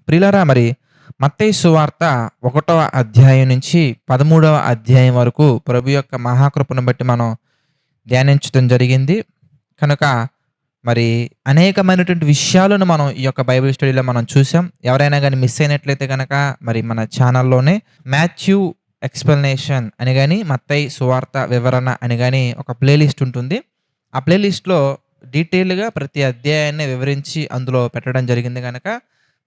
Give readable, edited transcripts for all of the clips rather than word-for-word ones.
ప్రియులారా మరి మత్తయి సువార్త 1వ అధ్యాయం నుంచి 13వ అధ్యాయం వరకు ప్రభు యొక్క మహాకృపను బట్టి మనం ధ్యానించడం జరిగింది. కనుక మరి అనేకమైనటువంటి విషయాలను మనం ఈ యొక్క బైబిల్ స్టడీలో మనం చూసాం. ఎవరైనా గాని మిస్ అయినట్లయితే గనక మరి మన ఛానల్‌లోనే మాథ్యూ ఎక్స్‌ప్లనేషన్ అని గాని, మత్తయి సువార్త వివరణ అని గాని ఒక ప్లేలిస్ట్ ఉంటుంది. ఆ ప్లేలిస్ట్‌లో డీటెయిల్‌గా ప్రతి అధ్యాయాన్ని వివరించి అందులో పెట్టడం జరిగింది గనక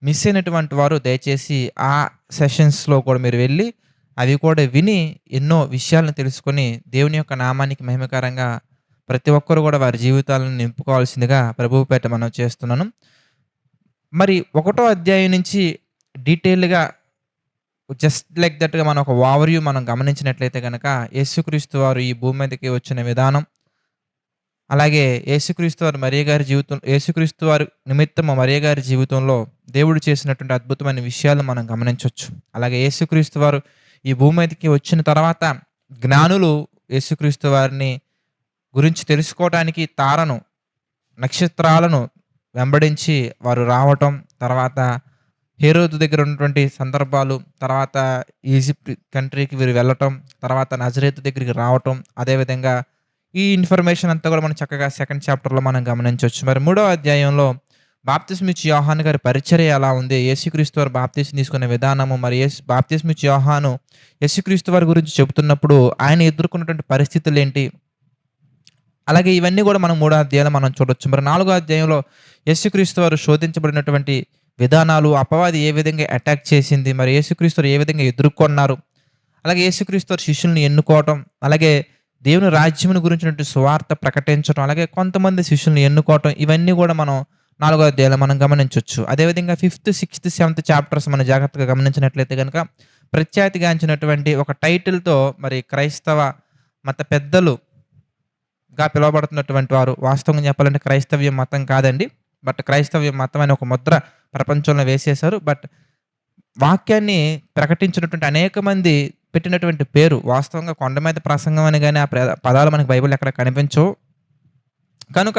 మిస్ అయినటువంటి వారు దయచేసి ఆ సెషన్స్‌లో కూడా మీరు వెళ్ళి అవి కూడా విని ఎన్నో విషయాలను తెలుసుకొని దేవుని యొక్క నామానికి మహిమకరంగా ప్రతి ఒక్కరు కూడా వారి జీవితాలను నింపుకోవాల్సిందిగా ప్రభువు పేట మనం చేస్తున్నాను. మరి ఒకటో అధ్యాయం నుంచి డీటెయిల్‌గా జస్ట్ లైక్ దట్‌గా మనం ఒక ఓవర్‌వ్యూ మనం గమనించినట్లయితే గనక యేసుక్రీస్తు వారు ఈ భూమి మీదకి వచ్చిన విధానం, అలాగే యేసుక్రీస్తు వారు మరియ గారి జీవితం యేసుక్రీస్తు వారి నిమిత్తము మరియ గారి జీవితంలో దేవుడు చేసినటువంటి అద్భుతమైన విషయాలు మనం గమనించొచ్చు. అలాగే యేసుక్రీస్తు వారు ఈ భూమి మీదకి వచ్చిన తర్వాత జ్ఞానులు యేసుక్రీస్తు వారిని గురించి తెలుసుకోవటానికి తారను, నక్షత్రాలను వెంబడించి వారు రావటం, తర్వాత హేరోదు దగ్గర ఉన్నటువంటి సందర్భాలు, తర్వాత ఈజిప్ట్ కంట్రీకి వీరు వెళ్ళటం, తర్వాత నజరేతు దగ్గరికి రావటం, అదేవిధంగా ఈ ఇన్ఫర్మేషన్ అంతా కూడా మనం చక్కగా సెకండ్ చాప్టర్‌లో మనం గమనించొచ్చు. మరి మూడో అధ్యాయంలో బాప్తిస్మిచ్చి యోహాను గారి పరిచర్య ఎలా ఉంది? యేసుక్రీస్తు వారు బాప్తిసం తీసుకునే విధానము, మరి బాప్తిస్మిచ్చి యోహాను యేసుక్రీస్తు వారి గురించి చెబుతున్నప్పుడు ఆయన ఎదుర్కొన్నటువంటి పరిస్థితులేంటి? అలాగే ఇవన్నీ కూడా మనం మూడో అధ్యాయంలో మనం చూడొచ్చు. మరి నాలుగో అధ్యాయంలో యేసుక్రీస్తు వారు శోధించబడినటువంటి విధానాలు, అపవాది ఏ విధంగా అటాక్ చేసింది, మరి యేసుక్రీస్తు వారు ఏ విధంగా ఎదుర్కొన్నారు, అలాగే యేసుక్రీస్తు వారు శిష్యుల్ని ఎన్నుకోవటం, అలాగే దేవుని రాజ్యమును గురించినటువంటి సువార్త ప్రకటించడం, అలాగే కొంతమంది శిష్యుల్ని ఎన్నుకోవటం, ఇవన్నీ కూడా మనం నాలుగో అధ్యాయంలో మనం గమనించొచ్చు. అదేవిధంగా 5th, 6th, 7th చాప్టర్స్ మనం జాగ్రత్తగా గమనించినట్లయితే గనుక ప్రఖ్యాతిగాంచినటువంటి ఒక టైటిల్‌తో మరి క్రైస్తవ మత పెద్దలుగా పిలువబడుతున్నటువంటి వారు, వాస్తవంగా చెప్పాలంటే క్రైస్తవ్య మతం కాదండి. బట్ క్రైస్తవ్య మతం అనే ఒక ముద్ర ప్రపంచంలో వేసేశారు. బట్ వాక్యాన్ని ప్రకటించినటువంటి అనేక మంది పెట్టినటువంటి పేరు వాస్తవంగా కొండ మీద ప్రసంగం అని గాని ఆ పదాలు మనకు బైబిల్‌లో ఎక్కడ కనిపించవు. కనుక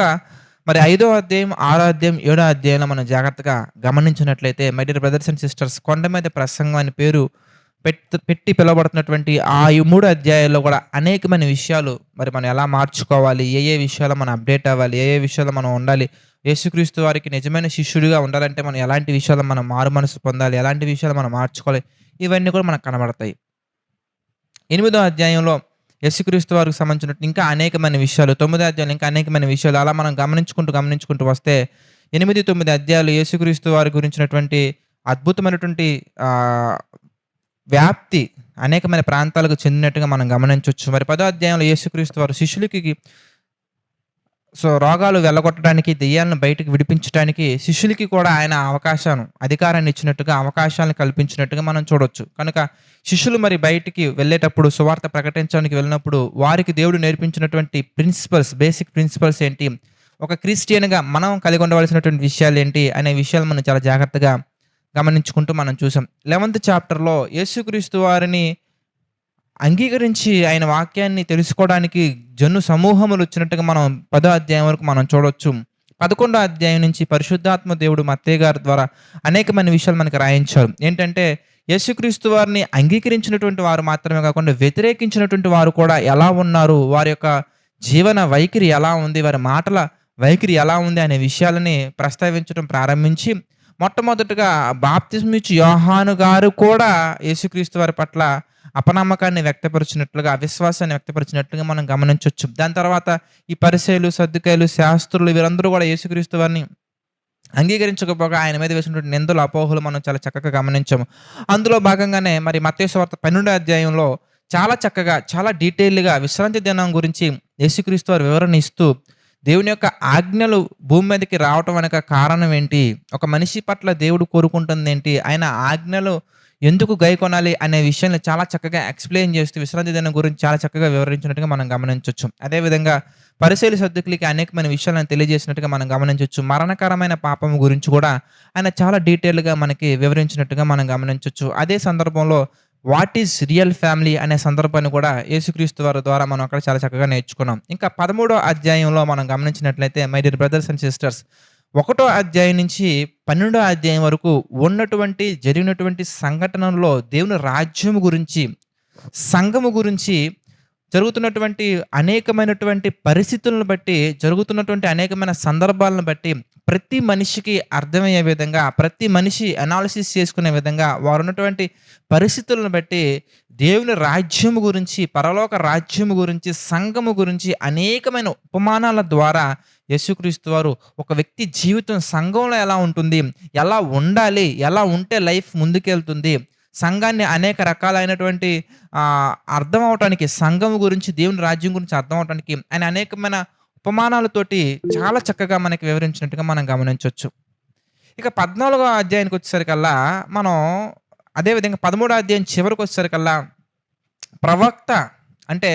మరి 5వ అధ్యాయం, 6వ అధ్యాయం, 7వ అధ్యాయంలో మనం జాగ్రత్తగా గమనించినట్లయితే my dear brothers and sisters, కొండ మీద ప్రసంగం అని పేరు పెట్టి పిలువబడుతున్నటువంటి ఈ 3 అధ్యాయాల్లో కూడా అనేకమైన విషయాలు మరి మనం ఎలా మార్చుకోవాలి, ఏ విషయాల్లో మనం అప్డేట్ అవ్వాలి, ఏ విషయాల్లో మనం ఉండాలి, యేసుక్రీస్తు వారికి నిజమైన శిష్యుడిగా ఉండాలంటే మనం ఎలాంటి విషయాల్లో మనం మారు మనసు పొందాలి, ఎలాంటి విషయాలు మనం మార్చుకోవాలి, ఇవన్నీ కూడా మనకు కనబడతాయి. 8వ అధ్యాయంలో యేసుక్రీస్తు వారికి సంబంధించినట్టు ఇంకా అనేకమైన విషయాలు, 9వ అధ్యాయంలో ఇంకా అనేకమైన విషయాలు, అలా మనం గమనించుకుంటూ వస్తే 8, 9 అధ్యాయాలు యేసుక్రీస్తు వారి గురించినటువంటి అద్భుతమైనటువంటి వ్యాప్తి అనేకమైన ప్రాంతాలకు చెందినట్టుగా మనం గమనించొచ్చు. మరి 10వ అధ్యాయంలో యేసుక్రీస్తు వారు శిష్యులకి రోగాలు వెళ్ళగొట్టడానికి, దెయ్యాలను బయటకు విడిపించడానికి శిష్యులకి కూడా ఆయన అధికారాన్ని ఇచ్చినట్టుగా, అవకాశాలను కల్పించినట్టుగా మనం చూడొచ్చు. కనుక శిష్యులు మరి బయటికి వెళ్ళేటప్పుడు, సువార్త ప్రకటించడానికి వెళ్ళినప్పుడు వారికి దేవుడు నేర్పించినటువంటి బేసిక్ ప్రిన్సిపల్స్ ఏంటి, ఒక క్రిస్టియన్‌గా మనం కలిగి ఉండవలసినటువంటి విషయాలేంటి అనే విషయాలు మనం చాలా జాగ్రత్తగా గమనించుకుంటూ మనం చూసాం. 11th చాప్టర్‌లో యేసుక్రీస్తు వారిని అంగీకరించి ఆయన వాక్యాన్ని తెలుసుకోవడానికి జను సమూహములు వచ్చినట్టుగా మనం 10వ అధ్యాయం వరకు మనం చూడొచ్చు. 11వ అధ్యాయం నుంచి పరిశుద్ధాత్మ దేవుడు మత్తయి గారి ద్వారా అనేకమైన విషయాలు మనకు రాయించారు. ఏంటంటే యేసుక్రీస్తు వారిని అంగీకరించినటువంటి వారు మాత్రమే కాకుండా వ్యతిరేకించినటువంటి వారు కూడా ఎలా ఉన్నారు, వారి యొక్క జీవన వైఖరి ఎలా ఉంది, వారి మాటల వైఖరి ఎలా ఉంది అనే విషయాలని ప్రస్తావించడం ప్రారంభించి, మొట్టమొదటగా బాప్తిస్మిచ్చి యోహాను గారు కూడా యేసుక్రీస్తు వారి పట్ల అపనమ్మకాన్ని వ్యక్తపరిచినట్లుగా, అవిశ్వాసాన్ని వ్యక్తపరిచినట్లుగా మనం గమనించొచ్చు. దాని తర్వాత ఈ పరిసయ్యులు, సద్దుకాయలు, శాస్త్రులు వీరందరూ కూడా యేసుక్రీస్తు వారిని అంగీకరించకపోగా ఆయన మీద వేసినటువంటి నిందలు, అపోహలు మనం చాలా చక్కగా గమనించాము. అందులో భాగంగానే మరి మత్తయి సువార్త 12వ అధ్యాయంలో చాలా చక్కగా, చాలా డీటెయిల్‌గా విశ్రాంతి దినం గురించి యేసుక్రీస్తు వారు వివరణ ఇస్తూ, దేవుని యొక్క ఆజ్ఞలు భూమి మీదకి రావటం వెనక కారణం ఏంటి, ఒక మనిషి పట్ల దేవుడు కోరుకుంటుందేంటి, ఆయన ఆజ్ఞలు ఎందుకు గైకొనాలి అనే విషయాన్ని చాలా చక్కగా ఎక్స్‌ప్లెయిన్ చేస్తూ విశ్రాంతి దినం గురించి చాలా చక్కగా వివరించినట్టుగా మనం గమనించొచ్చు. అదేవిధంగా పరిసయ్యుల, సద్దుకులకి అనేకమైన విషయాలను తెలియజేసినట్టుగా మనం గమనించొచ్చు. మరణకరమైన పాపం గురించి కూడా ఆయన చాలా డీటెయిల్‌గా మనకి వివరించినట్టుగా మనం గమనించొచ్చు. అదే సందర్భంలో వాట్ ఈజ్ రియల్ ఫ్యామిలీ అనే సందర్భాన్ని కూడా యేసుక్రీస్తు వారి ద్వారా మనం అక్కడ చాలా చక్కగా నేర్చుకున్నాం. ఇంకా 13వ అధ్యాయంలో మనం గమనించినట్లయితే my dear brothers and sisters, ఒకటో అధ్యాయం నుంచి 12వ అధ్యాయం వరకు ఉన్నటువంటి జరిగినటువంటి సంఘటనల్లో దేవుని రాజ్యము గురించి, సంఘము గురించి జరుగుతున్నటువంటి అనేకమైనటువంటి పరిస్థితులను బట్టి, జరుగుతున్నటువంటి అనేకమైన సందర్భాలను బట్టి ప్రతి మనిషికి అర్థమయ్యే విధంగా, ప్రతి మనిషి అనాలిసిస్ చేసుకునే విధంగా, వారున్నటువంటి పరిస్థితులను బట్టి దేవుని రాజ్యము గురించి, పరలోక రాజ్యము గురించి, సంఘము గురించి అనేకమైన ఉపమానాల ద్వారా యేసుక్రీస్తు వారు ఒక వ్యక్తి జీవితం సంఘంలో ఎలా ఉంటుంది, ఎలా ఉండాలి, ఎలా ఉంటే లైఫ్ ముందుకెళ్తుంది, సంఘాన్ని అనేక రకాలైనటువంటి అర్థం అవటానికి, సంఘం గురించి, దేవుని రాజ్యం గురించి అర్థం అవటానికి ఆయన అనేకమైన ఉపమానాలతోటి చాలా చక్కగా మనకి వివరించినట్టుగా మనం గమనించొచ్చు. ఇక 14వ అధ్యాయానికి వచ్చేసరికల్లా మనం అదే విధంగా 13వ అధ్యాయం చివరికొచ్చేసరికల్లా ప్రవక్త అంటే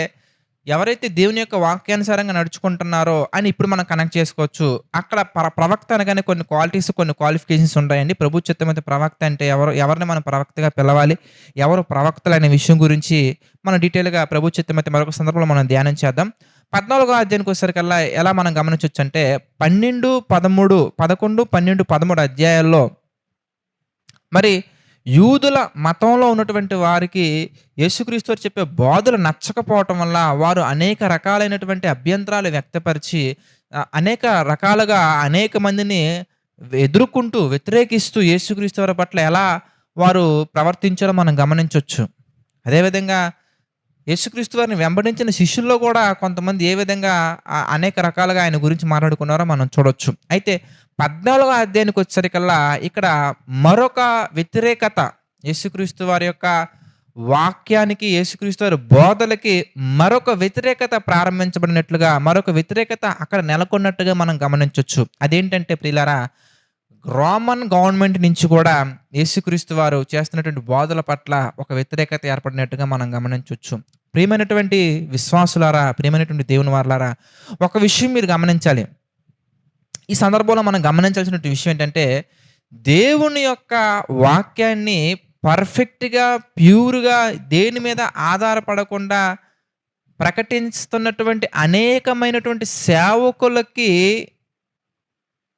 ఎవరైతే దేవుని యొక్క వాక్యానుసారంగా నడుచుకుంటున్నారో అని ఇప్పుడు మనం కనెక్ట్ చేసుకోవచ్చు. అక్కడ ప్రవక్త అనగానే కొన్ని క్వాలిటీస్, కొన్ని క్వాలిఫికేషన్స్ ఉంటాయండి. ప్రభు చిత్తమైతే ప్రవక్త అంటే ఎవరిని మనం ప్రవక్తగా పిలవాలి, ఎవరు ప్రవక్తలు అనే విషయం గురించి మనం డీటెయిల్‌గా ప్రభు చిత్తమైతే మరొక సందర్భంలో మనం ధ్యానం చేద్దాం. 14వ అధ్యాయానికి వచ్చేసరికల్లా ఎలా మనం గమనించొచ్చంటే 12, 13, 11, 12, 13 అధ్యాయాల్లో మరి యూదుల మతంలో ఉన్నటువంటి వారికి యేసుక్రీస్తు వారు చెప్పే బోధలు నచ్చకపోవటం వల్ల వారు అనేక రకాలైనటువంటి అభ్యంతరాలు వ్యక్తపరిచి అనేక రకాలుగా అనేక మందిని ఎదుర్కొంటూ, వ్యతిరేకిస్తూ యేసుక్రీస్తు వారి పట్ల ఎలా వారు ప్రవర్తించారో మనం గమనించొచ్చు. అదేవిధంగా యేసుక్రీస్తు వారిని వెంబడించిన శిష్యుల్లో కూడా కొంతమంది ఏ విధంగా అనేక రకాలుగా ఆయన గురించి మాట్లాడుకున్నారో మనం చూడొచ్చు. అయితే 14వ అధ్యాయానికి వచ్చేసరికల్లా ఇక్కడ మరొక వ్యతిరేకత, యేసుక్రీస్తు వారి యొక్క వాక్యానికి, యేసుక్రీస్తు వారి బోధలకి మరొక వ్యతిరేకత ప్రారంభించబడినట్లుగా, మరొక వ్యతిరేకత అక్కడ నెలకొన్నట్టుగా మనం గమనించొచ్చు. అదేంటంటే ప్రియులారా, రోమన్ గవర్నమెంట్ నుంచి కూడా యేసుక్రీస్తు వారు చేస్తున్నటువంటి బోధల పట్ల ఒక వ్యతిరేకత ఏర్పడినట్టుగా మనం గమనించొచ్చు. ప్రియమైనటువంటి విశ్వాసులారా, ప్రియమైనటువంటి దేవుని వారలారా, ఒక విషయం మీరు గమనించాలి. ఈ సందర్భంలో మనం గమనించాల్సిన విషయం ఏంటంటే, దేవుని యొక్క వాక్యాన్ని పర్ఫెక్ట్‌గా, ప్యూర్‌గా దేని మీద ఆధారపడకుండా ప్రకటిస్తున్నటువంటి అనేకమైనటువంటి సేవకులకి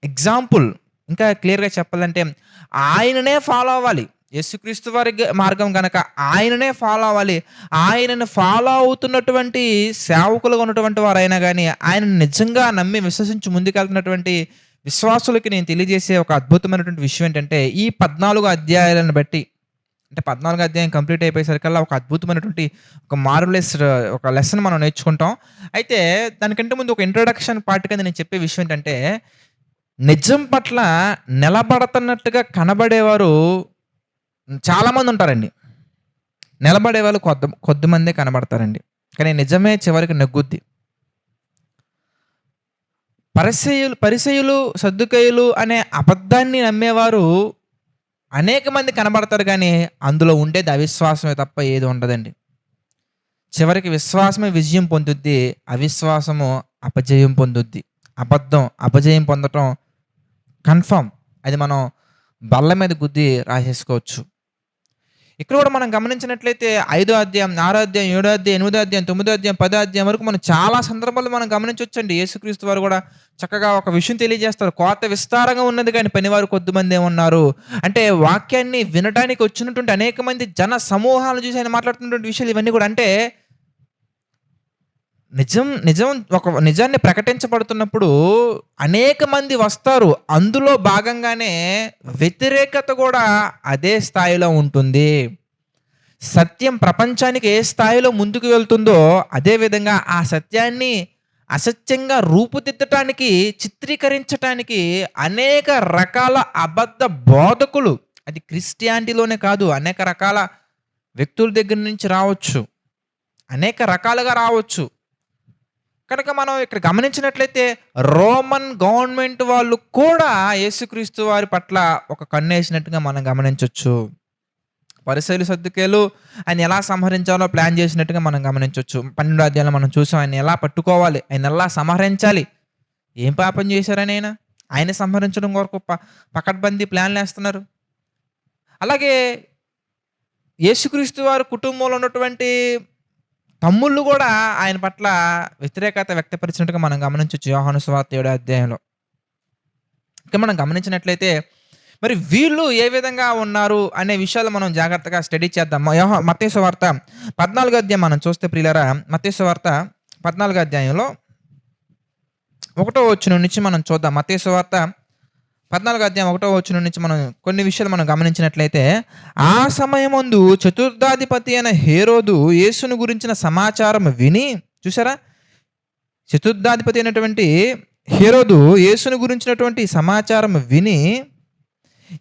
ఎగ్జాంపుల్, ఇంకా క్లియర్‌గా చెప్పాలంటే ఆయననే ఫాలో అవ్వాలి. యేసుక్రీస్తు వారి మార్గం గనక ఆయననే ఫాలో అవ్వాలి. ఆయనను ఫాలో అవుతున్నటువంటి సేవకులుగా ఉన్నటువంటి వారైనా గానీ, ఆయనను నిజంగా నమ్మి విశ్వసించి ముందుకెళ్తున్నటువంటి విశ్వాసులకి నేను తెలియజేసే ఒక అద్భుతమైనటువంటి విషయం ఏంటంటే, ఈ 14 అధ్యాయాలను బట్టి, అంటే 14 అధ్యాయం కంప్లీట్ అయిపోయేసరికల్లా ఒక అద్భుతమైనటువంటి ఒక మార్వెలస్ ఒక లెసన్ మనం నేర్చుకుంటాం. అయితే దానికంటే ముందు ఒక ఇంట్రొడక్షన్ పార్ట్ కింద నేను చెప్పే విషయం ఏంటంటే, నిజం పట్ల నిలబడుతున్నట్టుగా కనబడేవారు చాలామంది ఉంటారండి. నిలబడేవాళ్ళు కొద్దిమందే కనబడతారండి. కానీ నిజమే చివరికి నెగ్గుద్ది. పరిసయ్యులు, సద్దుకయ్యులు అనే అబద్ధాన్ని నమ్మేవారు అనేక మంది కనబడతారు కానీ అందులో ఉండేది అవిశ్వాసమే తప్ప ఏది ఉండదండి. చివరికి విశ్వాసమే విజయం పొందుద్ది, అవిశ్వాసము అపజయం పొందుద్ది. అబద్ధం అపజయం పొందటం కన్ఫర్మ్. అది మనం బల్ల మీద గుద్ది రాసేసుకోవచ్చు. ఇక్కడ కూడా మనం గమనించినట్లయితే 5వ అధ్యాయం, 6వ అధ్యాయం, 7వ అధ్యాయం, 8వ అధ్యాయం, 9వ అధ్యాయం, 10వ అధ్యాయం వరకు మనం చాలా సందర్భాల్లో మనం గమనించవచ్చండి. యేసుక్రీస్తు వారు కూడా చక్కగా ఒక విషయం తెలియజేస్తారు. కోత విస్తారంగా ఉన్నది కానీ పనివారు కొద్దిమందే ఉన్నారు. అంటే వాక్యాన్ని వినడానికి వచ్చినటువంటి అనేక మంది జన సమూహాలను చూసి ఆయన మాట్లాడుతున్నటువంటి విషయాలు ఇవన్నీ కూడా, అంటే ఒక నిజాన్ని ప్రకటించబడుతున్నప్పుడు అనేక మంది వస్తారు. అందులో భాగంగానే వ్యతిరేకత కూడా అదే స్థాయిలో ఉంటుంది. సత్యం ప్రపంచానికి ఏ స్థాయిలో ముందుకు వెళ్తుందో అదే విధంగా ఆ సత్యాన్ని అసత్యంగా రూపుదిద్దటానికి, చిత్రీకరించటానికి అనేక రకాల అబద్ధ బోధకులు, అది క్రిస్టియానిటీలోనే కాదు, అనేక రకాల వ్యక్తుల దగ్గర నుంచి రావచ్చు, అనేక రకాలుగా రావచ్చు. కనుక మనం ఇక్కడ గమనించినట్లయితే రోమన్ గవర్నమెంట్ వాళ్ళు కూడా యేసుక్రీస్తు వారి పట్ల ఒక కన్నేసినట్టుగా మనం గమనించవచ్చు. పరిసయ్యులు, సద్దుకయ్యులు ఆయన ఎలా సంహరించాలో ప్లాన్ చేసినట్టుగా మనం గమనించవచ్చు. 12వ అధ్యాయంలో మనం చూసాం ఆయన ఎలా పట్టుకోవాలి, ఆయన ఎలా సంహరించాలి. ఏం పాపం చేశారని ఆయన సంహరించడం కొరకు పకడ్బందీ ప్లాన్లు వేస్తున్నారు. అలాగే యేసుక్రీస్తు వారి కుటుంబంలో ఉన్నటువంటి తమ్ముళ్ళు కూడా ఆయన పట్ల వ్యతిరేకత వ్యక్తపరిచినట్టుగా మనం గమనించవచ్చు యోహాను సువార్త 7వ అధ్యాయంలో. ఇక మనం గమనించినట్లయితే మరి వీళ్ళు ఏ విధంగా ఉన్నారు అనే విషయాలు మనం జాగ్రత్తగా స్టడీ చేద్దాం. మత్తయి సువార్త 14 అధ్యాయం మనం చూస్తే ప్రియులారా, మత్తయి సువార్త 14 అధ్యాయంలో 1 వచనం నుంచి మనం చూద్దాం. మత్తయి సువార్త 14 అధ్యాయం 1 వచనం నుంచి మనం కొన్ని విషయాలు మనం గమనించినట్లయితే, ఆ సమయమందు చతుర్థాధిపతి అయిన హేరోదు యేసును గురించిన సమాచారం విని, చూసారా? చతుర్థాధిపతి అయినటువంటి హేరోదు యేసును గురించినటువంటి సమాచారం విని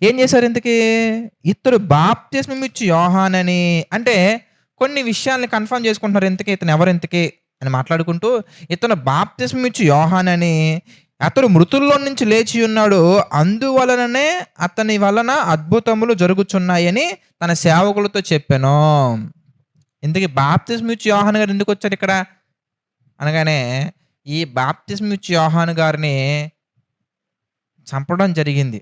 ఏం చేశారు ఇంతకీ? ఇతడు బాప్తిస్మమిచ్చు యోహానని, అంటే కొన్ని విషయాల్ని కన్ఫర్మ్ చేసుకుంటున్నారు. ఇంతకీ ఇతను ఎవరు ఇంతకీ అని మాట్లాడుకుంటూ, ఇతను బాప్తిస్మమిచ్చు యోహానని, అతడు మృతుల్లో నుంచి లేచి ఉన్నాడు, అందువలననే అతని వలన అద్భుతములు జరుగుచున్నాయని తన సేవకులతో చెప్పెను. ఇంతకీ బాప్తిస్మమిచ్చు యోహాను గారు ఎందుకు వచ్చారు ఇక్కడ అనగానే, ఈ బాప్తిస్మమిచ్చు యోహాను గారిని చంపడం జరిగింది.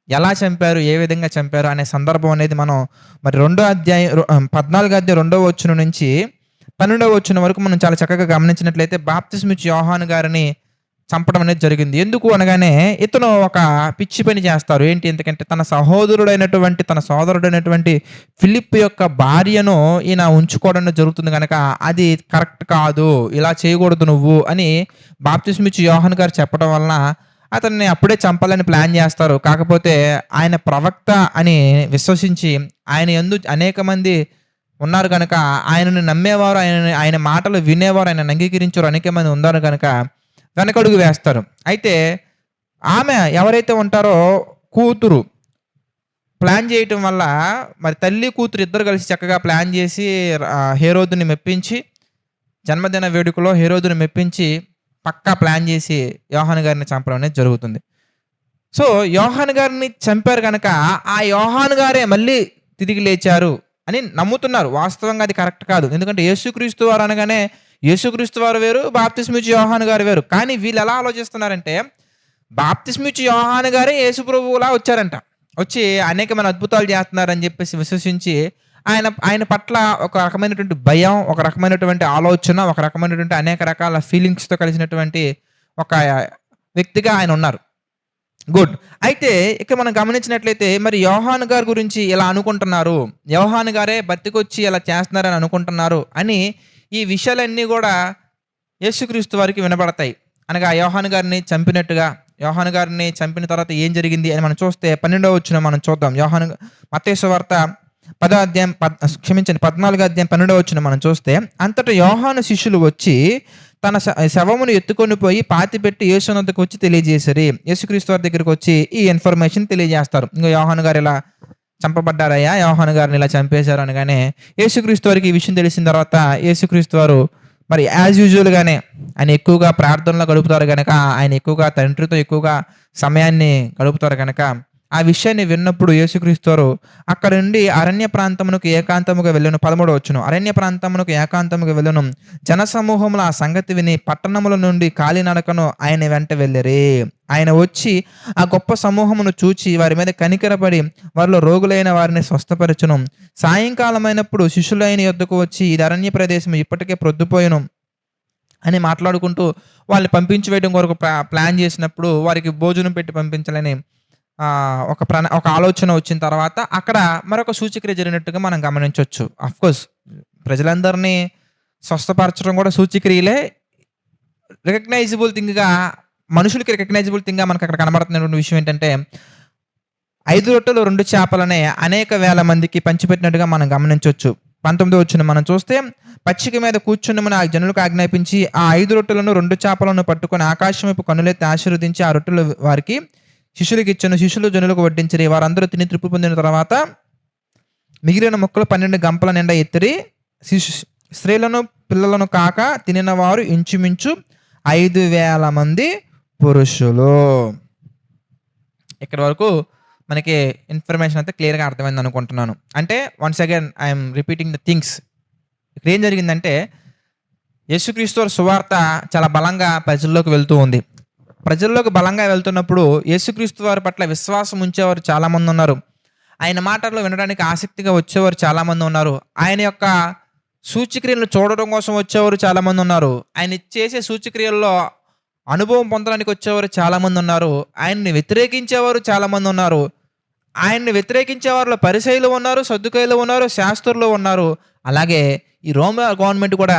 ఎలా చంపారు, ఏ విధంగా చంపారు అనే సందర్భం అనేది మనం మరి 14 అధ్యాయం 2వ వచనం నుంచి 12వ వచనం వరకు మనం చాలా చక్కగా గమనించినట్లయితే బాప్తిస్మమిచ్చు యోహాను గారిని చంపడం అనేది జరిగింది. ఎందుకు అనగానే, ఇతను ఒక పిచ్చి పని చేస్తారు. ఏంటి? ఎందుకంటే తన సోదరుడైనటువంటి ఫిలిప్ యొక్క భార్యను ఈయన ఉంచుకోవడం జరుగుతుంది కనుక అది కరెక్ట్ కాదు, ఇలా చేయకూడదు నువ్వు అని బాప్తిస్మమిచ్చు యోహాను గారు చెప్పడం వలన అతన్ని అప్పుడే చంపాలని ప్లాన్ చేస్తారు. కాకపోతే ఆయన ప్రవక్త అని విశ్వసించి ఆయన యందు అనేక మంది ఉన్నారు కనుక ఆయనను నమ్మేవారు, ఆయన మాటలు వినేవారు, ఆయనను అంగీకరించారు అనేక మంది ఉన్నారు కనుక వెనకడుగు వేస్తారు. అయితే ఆమె ఎవరైతే ఉంటారో కూతురు ప్లాన్ చేయటం వల్ల మరి తల్లి కూతురు ఇద్దరు కలిసి చక్కగా ప్లాన్ చేసి హేరోదుని మెప్పించి, జన్మదిన వేడుకలో హేరోదుని మెప్పించి పక్కా ప్లాన్ చేసి యోహాను గారిని చంపడం అనేది జరుగుతుంది. సో యోహాను గారిని చంపారు కనుక ఆ యోహాను గారే మళ్ళీ తిరిగి లేచారు అని నమ్ముతున్నారు. వాస్తవంగా అది కరెక్ట్ కాదు. ఎందుకంటే యేసుక్రీస్తు వారు అనగానే యేసుక్రీస్తు వారు వేరు, బాప్తిస్మమిచ్చు యోహాను గారు వేరు. కానీ వీళ్ళు ఎలా ఆలోచిస్తున్నారంటే, బాప్తిస్మమిచ్చు యోహాను గారే యేసు ప్రభువులా వచ్చారంట. వచ్చి అనేకమైన అద్భుతాలు చేస్తున్నారని చెప్పేసి విశ్వసించి ఆయన పట్ల ఒక రకమైనటువంటి భయం, ఒక రకమైనటువంటి ఆలోచన, ఒక రకమైనటువంటి అనేక రకాల ఫీలింగ్స్తో కలిసినటువంటి ఒక వ్యక్తిగా ఆయన ఉన్నారు. గుడ్. అయితే ఇక మనం గమనించినట్లయితే మరి యోహాను గారి గురించి ఇలా అనుకుంటున్నారు, యోహాను గారే బతికొచ్చి ఇలా చేస్తున్నారని అనుకుంటున్నారు అని ఈ విషయాలన్నీ కూడా యేసుక్రీస్తు వారికి వినబడతాయి. అనగా యోహాను గారిని చంపినట్టుగా, యోహాను గారిని చంపిన తర్వాత ఏం జరిగింది అని మనం చూస్తే 12వ వచనం మనం చూద్దాం. మత్తయి సువార్త 14 అధ్యాయం 12వ వచనం మనం చూస్తే, అంతటా యోహాను శిష్యులు వచ్చి తన శవమును ఎత్తుకొని పోయి పాతిపెట్టి యేసు వద్దకు వచ్చి తెలియజేశారు. యేసుక్రీస్తు వారి దగ్గరికి వచ్చి ఈ ఇన్ఫర్మేషన్ తెలియజేస్తారు. ఇంకా యోహాను గారు ఇలా చంపబడ్డారయ్యా, యోహాను గారిని ఇలా చంపేశారు అనగానే యేసుక్రీస్తు వారికి ఈ విషయం తెలిసిన తర్వాత యేసుక్రీస్తు వారు మరి యాజ్ యూజువల్గానే ఆయన ఎక్కువగా ప్రార్థనలో గడుపుతారు కనుక, ఆయన ఎక్కువగా తండ్రితో ఎక్కువగా సమయాన్ని గడుపుతారు కనుక ఆ విషయాన్ని విన్నప్పుడు యేసుక్రీస్తు వారు అక్కడ నుండి అరణ్య ప్రాంతమునకు ఏకాంతముగా వెళ్ళను. 13వ వచనం, అరణ్య ప్రాంతమునకు ఏకాంతముగా వెళ్ళను. జనసమూహములు ఆ సంగతి విని పట్టణముల నుండి కాలినడకను ఆయన వెంట వెళ్ళిరి. ఆయన వచ్చి ఆ గొప్ప సమూహమును చూచి వారి మీద కనికరపడి వారిలో రోగులైన వారిని స్వస్థపరచును. సాయంకాలమైనప్పుడు శిష్యులైన యొద్దకు వచ్చి, ఇది అరణ్య ప్రదేశం, ఇప్పటికే ప్రొద్దుపోయెను అని మాట్లాడుకుంటూ వాళ్ళని పంపించి వేయడం కొరకు ప్లాన్ చేసినప్పుడు వారికి భోజనం పెట్టి పంపించాలని ఒక ఆలోచన వచ్చిన తర్వాత అక్కడ మరొక సూచక్రియ జరిగినట్టుగా మనం గమనించవచ్చు. అఫ్కోర్స్ ప్రజలందరినీ స్వస్థపరచడం కూడా సూచక్రియలే. మనుషులకి రికగ్నైజబుల్ థింగ్గా మనకు అక్కడ కనబడుతున్నటువంటి విషయం ఏంటంటే, 5 రొట్టెలు 2 చేపలనే అనేక వేల మందికి పంచిపెట్టినట్టుగా మనం గమనించవచ్చు. 19వ వచనం మనం చూస్తే, పచ్చిక మీద కూర్చుండమని ఆ జనులకు ఆజ్ఞాపించి ఆ 5 రొట్టెలను 2 చేపలను పట్టుకొని ఆకాశం వైపు కన్నులెత్తి ఆశీర్వదించి ఆ రొట్టెలు వారికి శిష్యులకు ఇచ్చాను. శిష్యులు జనులకు వడ్డించిరి. వారందరూ తిని తృప్తి పొందిన తర్వాత మిగిలిన ముక్కలు 12 గంపల నిండా ఎత్తిరి. స్త్రీలను పిల్లలను కాక తినిన వారు ఇంచుమించు 5,000 మంది పురుషులు. ఇక్కడ వరకు మనకి ఇన్ఫర్మేషన్ అంతా క్లియర్గా అర్థమైంది అనుకుంటున్నాను. అంటే once again I'm repeating the things. ఇక్కడ ఏం జరిగిందంటే, యేసుక్రీస్తు వారి సువార్త చాలా బలంగా ప్రజల్లోకి వెళ్తూ ఉంది. ప్రజల్లోకి బలంగా వెళ్తున్నప్పుడు యేసుక్రీస్తు వారి పట్ల విశ్వాసం ఉంచేవారు చాలామంది ఉన్నారు. ఆయన మాటల్లో వినడానికి ఆసక్తిగా వచ్చేవారు చాలామంది ఉన్నారు. ఆయన యొక్క సూచక్రియలను చూడడం కోసం వచ్చేవారు చాలామంది ఉన్నారు. ఆయన చేసే సూచక్రియల్లో అనుభవం పొందడానికి వచ్చేవారు చాలామందున్నారు. ఆయన్ని వ్యతిరేకించేవారు చాలామందున్నారు. ఆయన్ని వ్యతిరేకించే వారిలో పరిసయ్యులు ఉన్నారు, సద్దూకయ్యులు ఉన్నారు, శాస్త్రులు ఉన్నారు. అలాగే ఈ రోమా గవర్నమెంట్ కూడా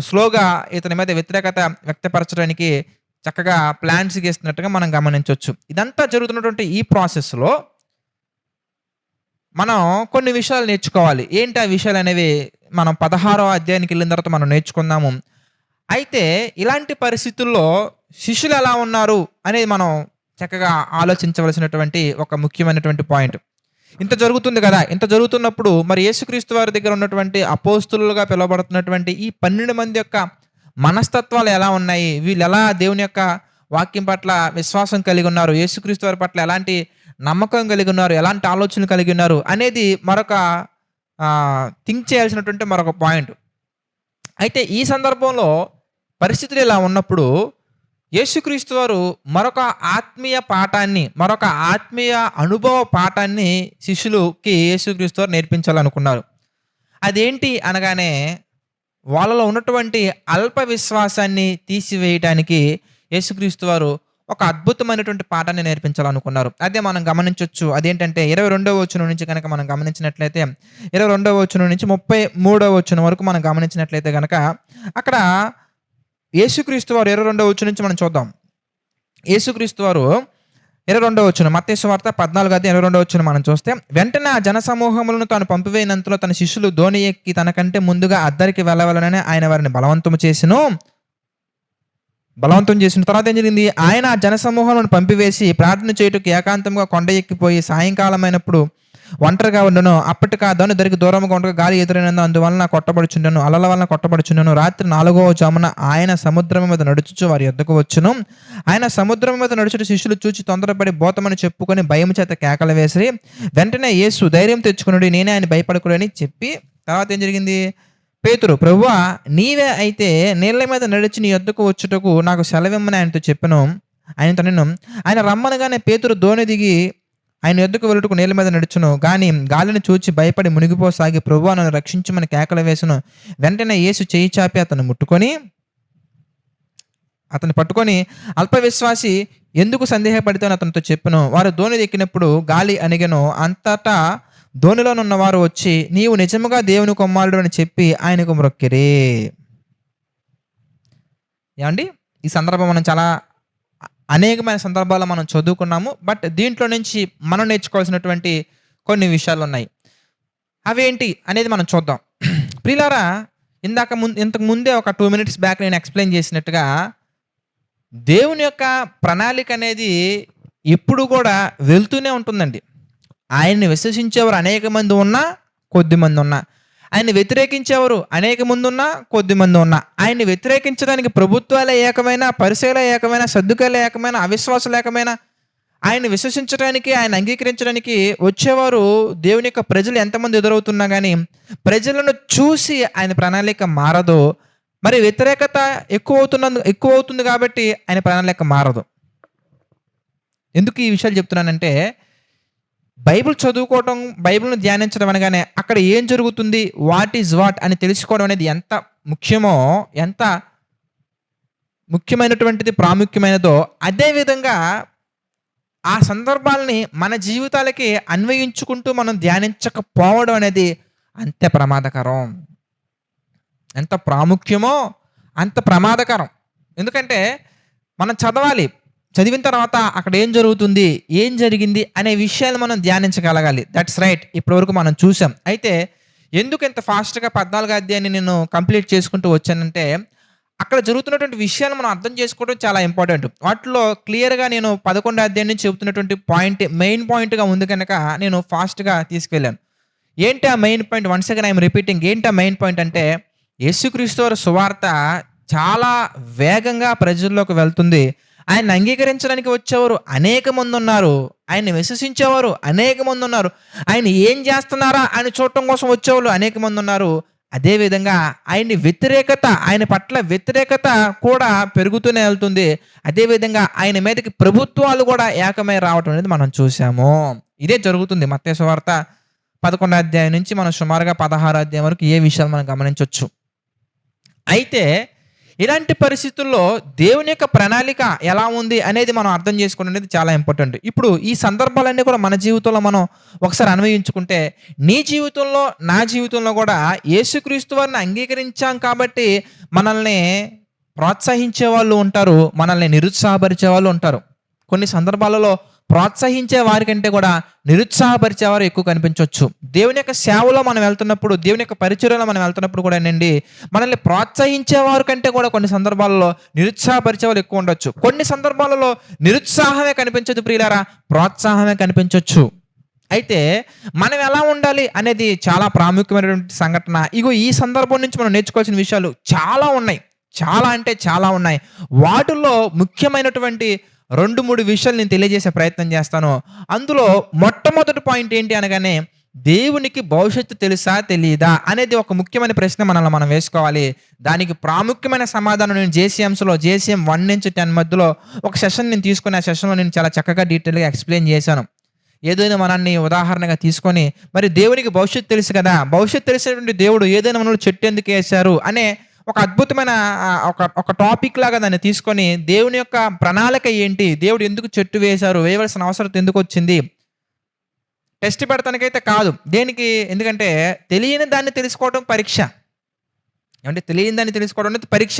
స్లోగా ఇతని మీద వ్యతిరేకత వ్యక్తపరచడానికి చక్కగా ప్లాన్స్ గీస్తున్నట్టుగా మనం గమనించొచ్చు. ఇదంతా జరుగుతున్నటువంటి ఈ ప్రాసెస్‌లో మనం కొన్ని విషయాలు నేర్చుకోవాలి. ఏంటి ఆ విషయాలనేవి మనం 16వ అధ్యాయానికెళ్ళిన తర్వాత మనం నేర్చుకుందాము. అయితే ఇలాంటి పరిస్థితుల్లో శిష్యులు ఎలా ఉన్నారు అనేది మనం చక్కగా ఆలోచించవలసినటువంటి ఒక ముఖ్యమైనటువంటి పాయింట్. ఇంత జరుగుతుంది గదా! ఇంత జరుగుతున్నప్పుడు మరి యేసుక్రీస్తు వారి దగ్గర ఉన్నటువంటి అపోస్తలులుగా పిలువబడుతున్నటువంటి ఈ 12 మంది యొక్క మనస్తత్వాలు ఎలా ఉన్నాయి? వీళ్ళెలా దేవుని యొక్క వాక్యం పట్ల విశ్వాసం కలిగి ఉన్నారు? యేసుక్రీస్తు వారి పట్ల ఎలాంటి నమ్మకం కలిగి ఉన్నారు? ఎలాంటి ఆలోచనలు కలిగి ఉన్నారు? అనేది మరొక థింక్ చేయాల్సినటువంటి మరొక పాయింట్. అయితే ఈ సందర్భంలో పరిస్థితులు ఇలా ఉన్నప్పుడు యేసుక్రీస్తు వారు మరొక ఆత్మీయ పాఠాన్ని, మరొక ఆత్మీయ అనుభవ పాఠాన్ని శిష్యులకి యేసుక్రీస్తు వారు నేర్పించాలనుకున్నారు. అదేంటి అనగానే వాళ్ళలో ఉన్నటువంటి అల్ప విశ్వాసాన్ని తీసివేయటానికి యేసుక్రీస్తు వారు ఒక అద్భుతమైనటువంటి పాఠాన్ని నేర్పించాలనుకున్నారు. అదే మనం గమనించొచ్చు. అదేంటంటే 22వ వచనం నుంచి గనక మనం గమనించినట్లయితే 22వ వచనం నుంచి 33వ వచనం వరకు మనం గమనించినట్లయితే గనక అక్కడ యేసుక్రీస్తు వారు 22వ వచనం నుంచి మనం చూద్దాం. యేసుక్రీస్తు వారు 22వ వచనం మత్తయి సువార్త 14:22వ వచనం మనం చూస్తే, వెంటనే ఆ జనసమూహములను తాను పంపివేయనంతలో తన శిష్యులు దోణి ఎక్కి తనకంటే ముందుగా అద్దరికి వెళ్ళవలనని ఆయన వారిని బలవంతం చేసిన తర్వాత ఏం జరిగింది? ఆయన ఆ జనసమూహాలను పంపివేసి ప్రార్థన చేయుటకు ఏకాంతంగా కొండ ఎక్కిపోయి సాయంకాలమైనప్పుడు ఒంటరిగా ఉండను. అప్పటికి ఆ ధను దరికి దూరంగా ఉండగా గాలి ఎదురైనందు అందువలన కొట్టబడుచుండెను, అలల వలన కొట్టబడుచుండెను. రాత్రి 4వ జామున ఆయన సముద్రం మీద నడుచుచు వారి యొద్దకు వచ్చును. ఆయన సముద్రం మీద నడుచుట శిష్యులు చూచి తొందరపడి బోతమని చెప్పుకొని భయం చేత కేకలు వేసిరి. వెంటనే యేసు ధైర్యం తెచ్చుకునుడి, నేనే ఆయన భయపడకూడని చెప్పి తర్వాత ఏం జరిగింది? పేతురు, ప్రభువా నీవే అయితే నీళ్ల మీద నడిచి నీ యొద్దకు వచ్చుటకు నాకు సెలవిమ్మని ఆయనతో చెప్పెను. ఆయనతో నేను ఆయన రమ్మనగానే పేతురు దోణి దిగి ఆయన యొద్దకు వెళ్ళుటకు నీళ్ల మీద నడుచును. కానీ గాలిని చూచి భయపడి మునిగిపోసాగి ప్రభువా నన్ను రక్షించమని కేకలు వేసును. వెంటనే యేసు చేయి చాపి అతన్ని పట్టుకొని అల్ప విశ్వాసి ఎందుకు సందేహపడితే అతనితో చెప్పెను. వారు దోణి ఎక్కినప్పుడు గాలి అణిగెను. అంతటా దోణిలోనున్న వారు వచ్చి నీవు నిజముగా దేవుని కుమారుడు అని చెప్పి ఆయనకు మ్రొక్కిరి. ఏమండి, ఈ సందర్భం మనం చాలా అనేకమైన సందర్భాల్లో మనం చదువుకున్నాము. బట్ దీంట్లో నుంచి మనం నేర్చుకోవాల్సినటువంటి కొన్ని విషయాలు ఉన్నాయి. అవేంటి అనేది మనం చూద్దాం. ప్రియులారా, ఇంతకు ముందే ఒక 2 minutes బ్యాక్ నేను ఎక్స్ప్లెయిన్ చేసినట్టుగా దేవుని యొక్క ప్రణాళిక అనేది ఎప్పుడు కూడా వెళ్తూనే ఉంటుందండి. ఆయన్ని విశ్వసించేవారు అనేక మంది ఉన్నా, కొద్ది మంది ఉన్నా, ఆయన్ని వ్యతిరేకించేవారు అనేక మంది ఉన్నా, కొద్ది మంది ఉన్నా, ఆయన్ని వ్యతిరేకించడానికి ప్రభుత్వాలే ఏకమైన, పరిసయ్యులే ఏకమైన, సద్దూకయ్యులే ఏకమైన, అవిశ్వాసులు ఏకమైన, ఆయన్ని విశ్వసించడానికి, ఆయన అంగీకరించడానికి వచ్చేవారు దేవుని యొక్క ప్రజలు ఎంతమంది ఎదురవుతున్నా కానీ ప్రజలను చూసి ఆయన ప్రణాళిక మారదు. మరి వ్యతిరేకత ఎక్కువ అవుతుంది కాబట్టి ఆయన ప్రణాళిక మారదు. ఎందుకు ఈ విషయాలు చెప్తున్నానంటే, బైబిల్ చదువుకోవటం, బైబిల్‌ను ధ్యానించడం అనగానే అక్కడ ఏం జరుగుతుంది, వాట్ ఈజ్ వాట్ అని తెలుసుకోవడం అనేది ఎంత ముఖ్యమో, ఎంత ముఖ్యమైనటువంటిది, ప్రాముఖ్యమైనదో, అదే విధంగా ఆ సందర్భాలని మన జీవితాలకి అన్వయించుకుంటూ మనం ధ్యానించకపోవడం అనేది అంతే ప్రమాదకరం. ఎంత ప్రాముఖ్యమో అంత ప్రమాదకరం. ఎందుకంటే మనం చదివిన తర్వాత అక్కడ ఏం జరుగుతుంది, ఏం జరిగింది అనే విషయాలు మనం ధ్యానించగలగాలి. That's right. ఇప్పటివరకు మనం చూసాం. అయితే ఎందుకు ఇంత ఫాస్ట్‌గా 14వ అధ్యాయాన్ని నేను కంప్లీట్ చేసుకుంటూ వచ్చానంటే, అక్కడ జరుగుతున్నటువంటి విషయాలు మనం అర్థం చేసుకోవడం చాలా ఇంపార్టెంట్. వాటిలో క్లియర్‌గా నేను 11వ అధ్యాయం నుంచి చెబుతున్నటువంటి పాయింట్ మెయిన్ పాయింట్‌గా ఉంది కనుక నేను ఫాస్ట్‌గా తీసుకెళ్ళాను. ఏంటి ఆ main point? Once again I'm repeating. ఏంటి ఆ మెయిన్ పాయింట్ అంటే, యేసుక్రీస్తు వారి సువార్త చాలా వేగంగా ప్రజల్లోకి వెళ్తుంది. ఆయన్ని అంగీకరించడానికి వచ్చేవారు అనేక మంది ఉన్నారు. ఆయన్ని విశ్వసించేవారు అనేక మంది ఉన్నారు. ఆయన ఏం చేస్తున్నారా అని చూడటం కోసం వచ్చేవాళ్ళు అనేక మంది ఉన్నారు. అదేవిధంగా ఆయన పట్ల వ్యతిరేకత కూడా పెరుగుతూనే వెళ్తుంది. అదేవిధంగా ఆయన మీదకి ప్రభుత్వాలు కూడా ఏకమై రావటం అనేది మనం చూసాము. ఇదే జరుగుతుంది మత్తయి సువార్త 11వ అధ్యాయం నుంచి మనం సుమారుగా 16వ అధ్యాయం వరకు ఏ విషయాలు మనం గమనించవచ్చు. అయితే ఇలాంటి పరిస్థితుల్లో దేవుని యొక్క ప్రణాళిక ఎలా ఉంది అనేది మనం అర్థం చేసుకోవడం అనేది చాలా ఇంపార్టెంట్. ఇప్పుడు ఈ సందర్భాలన్నీ కూడా మన జీవితంలో మనం ఒకసారి అన్వయించుకుంటే, నీ జీవితంలో, నా జీవితంలో కూడా యేసుక్రీస్తు వారిని అంగీకరించాం కాబట్టి మనల్ని ప్రోత్సహించే వాళ్ళు ఉంటారు, మనల్ని నిరుత్సాహపరిచే వాళ్ళు ఉంటారు. కొన్ని సందర్భాలలో ప్రోత్సహించే వారికంటే కూడా నిరుత్సాహపరిచేవారు ఎక్కువ కనిపించవచ్చు. దేవుని యొక్క సేవలో మనం వెళ్తున్నప్పుడు, దేవుని యొక్క పరిచర్యలో మనం వెళ్తున్నప్పుడు కూడా ఏంటండి, మనల్ని ప్రోత్సహించేవారి కంటే కూడా కొన్ని సందర్భాలలో నిరుత్సాహపరిచేవారు ఎక్కువ ఉండొచ్చు. కొన్ని సందర్భాలలో నిరుత్సాహమే కనిపించదు ప్రియులారా, ప్రోత్సాహమే కనిపించవచ్చు. అయితే మనం ఎలా ఉండాలి అనేది చాలా ప్రాముఖ్యమైనటువంటి సంఘటన. ఇగో ఈ సందర్భం నుంచి మనం నేర్చుకోవాల్సిన విషయాలు చాలా ఉన్నాయి. చాలా అంటే చాలా ఉన్నాయి. వాటిల్లో ముఖ్యమైనటువంటి 2, 3 విషయాలు నేను తెలియజేసే ప్రయత్నం చేస్తాను. అందులో మొట్టమొదటి పాయింట్ ఏంటి అనగానే, దేవునికి భవిష్యత్తు తెలుసా తెలీదా అనేది ఒక ముఖ్యమైన ప్రశ్న మనల్ని మనం వేసుకోవాలి. దానికి ప్రాముఖ్యమైన సమాధానం నేను జేసీఎం 1 నుంచి 10 మధ్యలో ఒక సెషన్ నేను తీసుకుని, ఆ సెషన్లో నేను చాలా చక్కగా డీటెయిల్గా ఎక్స్ప్లెయిన్ చేశాను. ఏదైనా మనల్ని ఉదాహరణగా తీసుకొని, మరి దేవునికి భవిష్యత్తు తెలుసు కదా, భవిష్యత్తు తెలిసినటువంటి దేవుడు ఏదైనా మనల్ని చెట్టు ఎందుకు వేశారు అనే ఒక అద్భుతమైన ఒక టాపిక్ లాగా దాన్ని తీసుకొని, దేవుని యొక్క ప్రణాళిక ఏంటి, దేవుడు ఎందుకు చెట్టు వేశారు, వేయవలసిన అవసరం ఎందుకు వచ్చింది, టెస్ట్ పెడతానికైతే కాదు. దేనికి? ఎందుకంటే తెలియని దాన్ని తెలుసుకోవడం పరీక్ష. ఏమంటే తెలియని దాన్ని తెలుసుకోవడం అనేది పరీక్ష.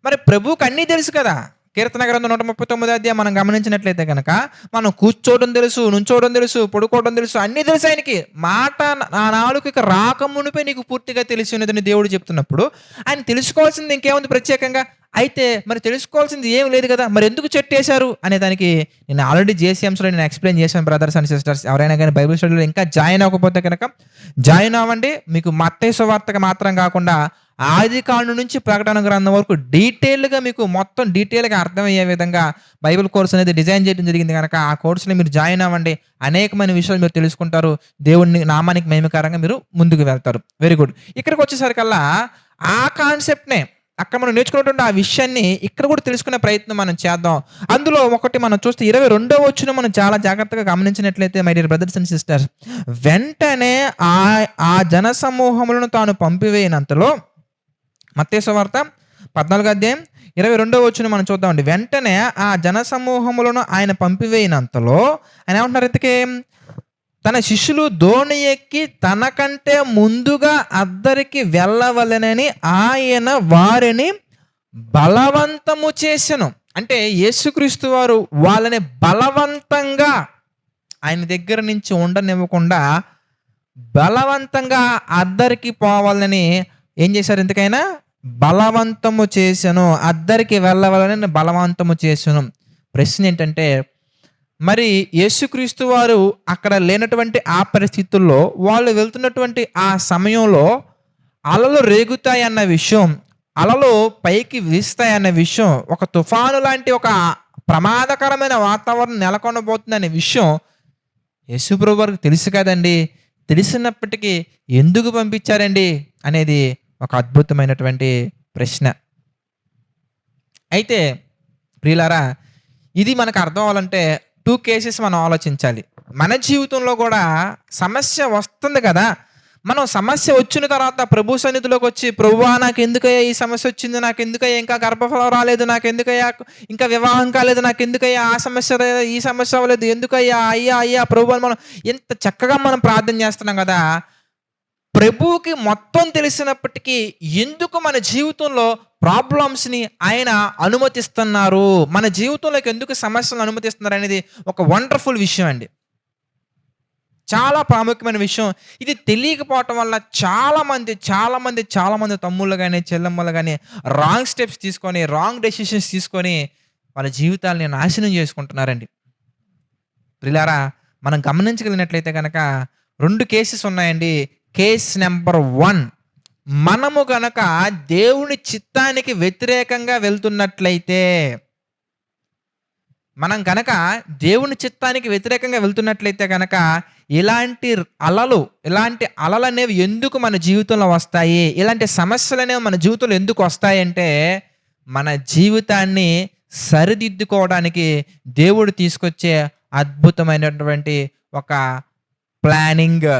మరి ప్రభువుకి అన్నీ తెలుసు కదా. కీర్తన గ్రంథం 139 అధ్యాయం మనం గమనించినట్లయితే కనుక, మనం కూర్చోవడం తెలుసు, నుంచోవడం తెలుసు, పడుకోవడం తెలుసు, అన్నీ తెలుసు ఆయనకి. మాట నా నాలుకకి రాకమునిపై నీకు పూర్తిగా తెలిసి ఉన్నదని దేవుడు చెప్తున్నప్పుడు, ఆయన తెలుసుకోవాల్సింది ఇంకేముంది ప్రత్యేకంగా? అయితే మరి తెలుసుకోవాల్సింది ఏం లేదు కదా, మరి ఎందుకు చెట్టు వేశారు అనే దానికి నేను ఆల్రెడీ జేసీఎంస్లో నేను ఎక్స్ప్లెయిన్ చేశాను. బ్రదర్స్ అండ్ సిస్టర్స్, ఎవరైనా కానీ బైబిల్ స్టడీలో ఇంకా జాయిన్ అవ్వకపోతే కనుక జాయిన్ అవ్వండి. మీకు మత్తయి సువార్తకు మాత్రం కాకుండా ఆదికాండం నుంచి ప్రకటన గ్రంథం వరకు డీటెయిల్గా మీకు మొత్తం డీటెయిల్గా అర్థమయ్యే విధంగా బైబిల్ కోర్స్ అనేది డిజైన్ చేయడం జరిగింది కనుక ఆ కోర్సుని మీరు జాయిన్ అవ్వండి. అనేకమైన విషయాలు మీరు తెలుసుకుంటారు. దేవుని నామానికి మహిమకరంగా మీరు ముందుకు వెళ్తారు. Very good. ఇక్కడికి వచ్చేసరికల్లా ఆ కాన్సెప్ట్నే అక్కడ మనం నేర్చుకున్నటువంటి ఆ విషయాన్ని ఇక్కడ కూడా తెలుసుకునే ప్రయత్నం మనం చేద్దాం. అందులో ఒకటి మనం చూస్తే 22వ వచనం మనం చాలా జాగ్రత్తగా గమనించినట్లయితే, my dear brothers and sisters, వెంటనే ఆ జన సమూహములను తాను పంపివేయనంతలో, మత్తయి సువార్త 14వ అధ్యాయం 22వ వచనం మనం చూద్దామండి. వెంటనే ఆ జన సమూహములను ఆయన పంపివేయనంతలో ఆయన ఏమంటున్నారు, ఇంతకీ తన శిష్యులు దోణి ఎక్కి తనకంటే ముందుగా అద్దరికి వెళ్ళవలెనని ఆయన వారిని బలవంతము చేసెను. అంటే యేసుక్రీస్తు వారు వాళ్ళని బలవంతంగా ఆయన దగ్గర నుంచి ఉండనివ్వకుండా బలవంతంగా అద్దరికి పోవాలని ఏం చేశారు? ఎందుకైనా బలవంతము చేసెను, అద్దరికి వెళ్ళవాలని బలవంతము చేసెను. ప్రశ్న ఏంటంటే, మరి యేసుక్రీస్తు వారు అక్కడ లేనటువంటి ఆ పరిస్థితుల్లో, వాళ్ళు వెళ్తున్నటువంటి ఆ సమయంలో అలలు రేగుతాయన్న విషయం, అలలు పైకి వీస్తాయన్న విషయం, ఒక తుఫాను లాంటి ఒక ప్రమాదకరమైన వాతావరణం నెలకొనబోతుందనే విషయం యేసుప్రభు వారికి తెలుసు కదండి. తెలిసినప్పటికీ ఎందుకు పంపించారండి అనేది ఒక అద్భుతమైనటువంటి ప్రశ్న. అయితే ప్రియులారా, ఇది మనకు అర్థం అవ్వాలంటే 2 కేసెస్ మనం ఆలోచించాలి. మన జీవితంలో కూడా సమస్య వస్తుంది కదా. మనం సమస్య వచ్చిన తర్వాత ప్రభు సన్నిధిలోకి వచ్చి, ప్రభువా నాకు ఎందుకయ్యా ఈ సమస్య వచ్చింది, నాకు ఎందుకయ్యా ఇంకా గర్భఫలం రాలేదు, నాకు ఎందుకయ్యా ఇంకా వివాహం కాలేదు, నాకు ఎందుకయ్యా ఆ సమస్య ఈ సమస్య అవ్వలేదు, ఎందుకయ్యా అయ్యా ప్రభు అని మనం ఎంత చక్కగా మనం ప్రార్థన చేస్తున్నాం కదా. ప్రభువుకి మొత్తం తెలిసినప్పటికీ ఎందుకు మన జీవితంలో ప్రాబ్లమ్స్ని ఆయన అనుమతిస్తున్నారు, మన జీవితంలోకి ఎందుకు సమస్యలను అనుమతిస్తున్నారు అనేది ఒక వండర్ఫుల్ విషయం అండి. చాలా ప్రాముఖ్యమైన విషయం. ఇది తెలియకపోవటం వల్ల చాలామంది తమ్ముళ్ళు కానీ చెల్లెమ్మలు కానీ రాంగ్ స్టెప్స్ తీసుకొని, రాంగ్ డెసిషన్స్ తీసుకొని వాళ్ళ జీవితాలని నాశనం చేసుకుంటున్నారండి. ప్రియులారా, మనం గమనించగలిగినట్లయితే కనుక 2 కేసెస్ ఉన్నాయండి. కేస్ నెంబర్ 1, మనము గనక దేవుని చిత్తానికి వ్యతిరేకంగా వెళ్తున్నట్లయితే, మనం గనక దేవుని చిత్తానికి వ్యతిరేకంగా వెళ్తున్నట్లయితే కనుక ఇలాంటి అలలు అనేవి ఎందుకు మన జీవితంలో వస్తాయి, ఇలాంటి సమస్యలు అనేవి మన జీవితంలో ఎందుకు వస్తాయంటే, మన జీవితాన్ని సరిదిద్దుకోవడానికి దేవుడు తీసుకొచ్చే అద్భుతమైనటువంటి ఒక ప్లానింగ్.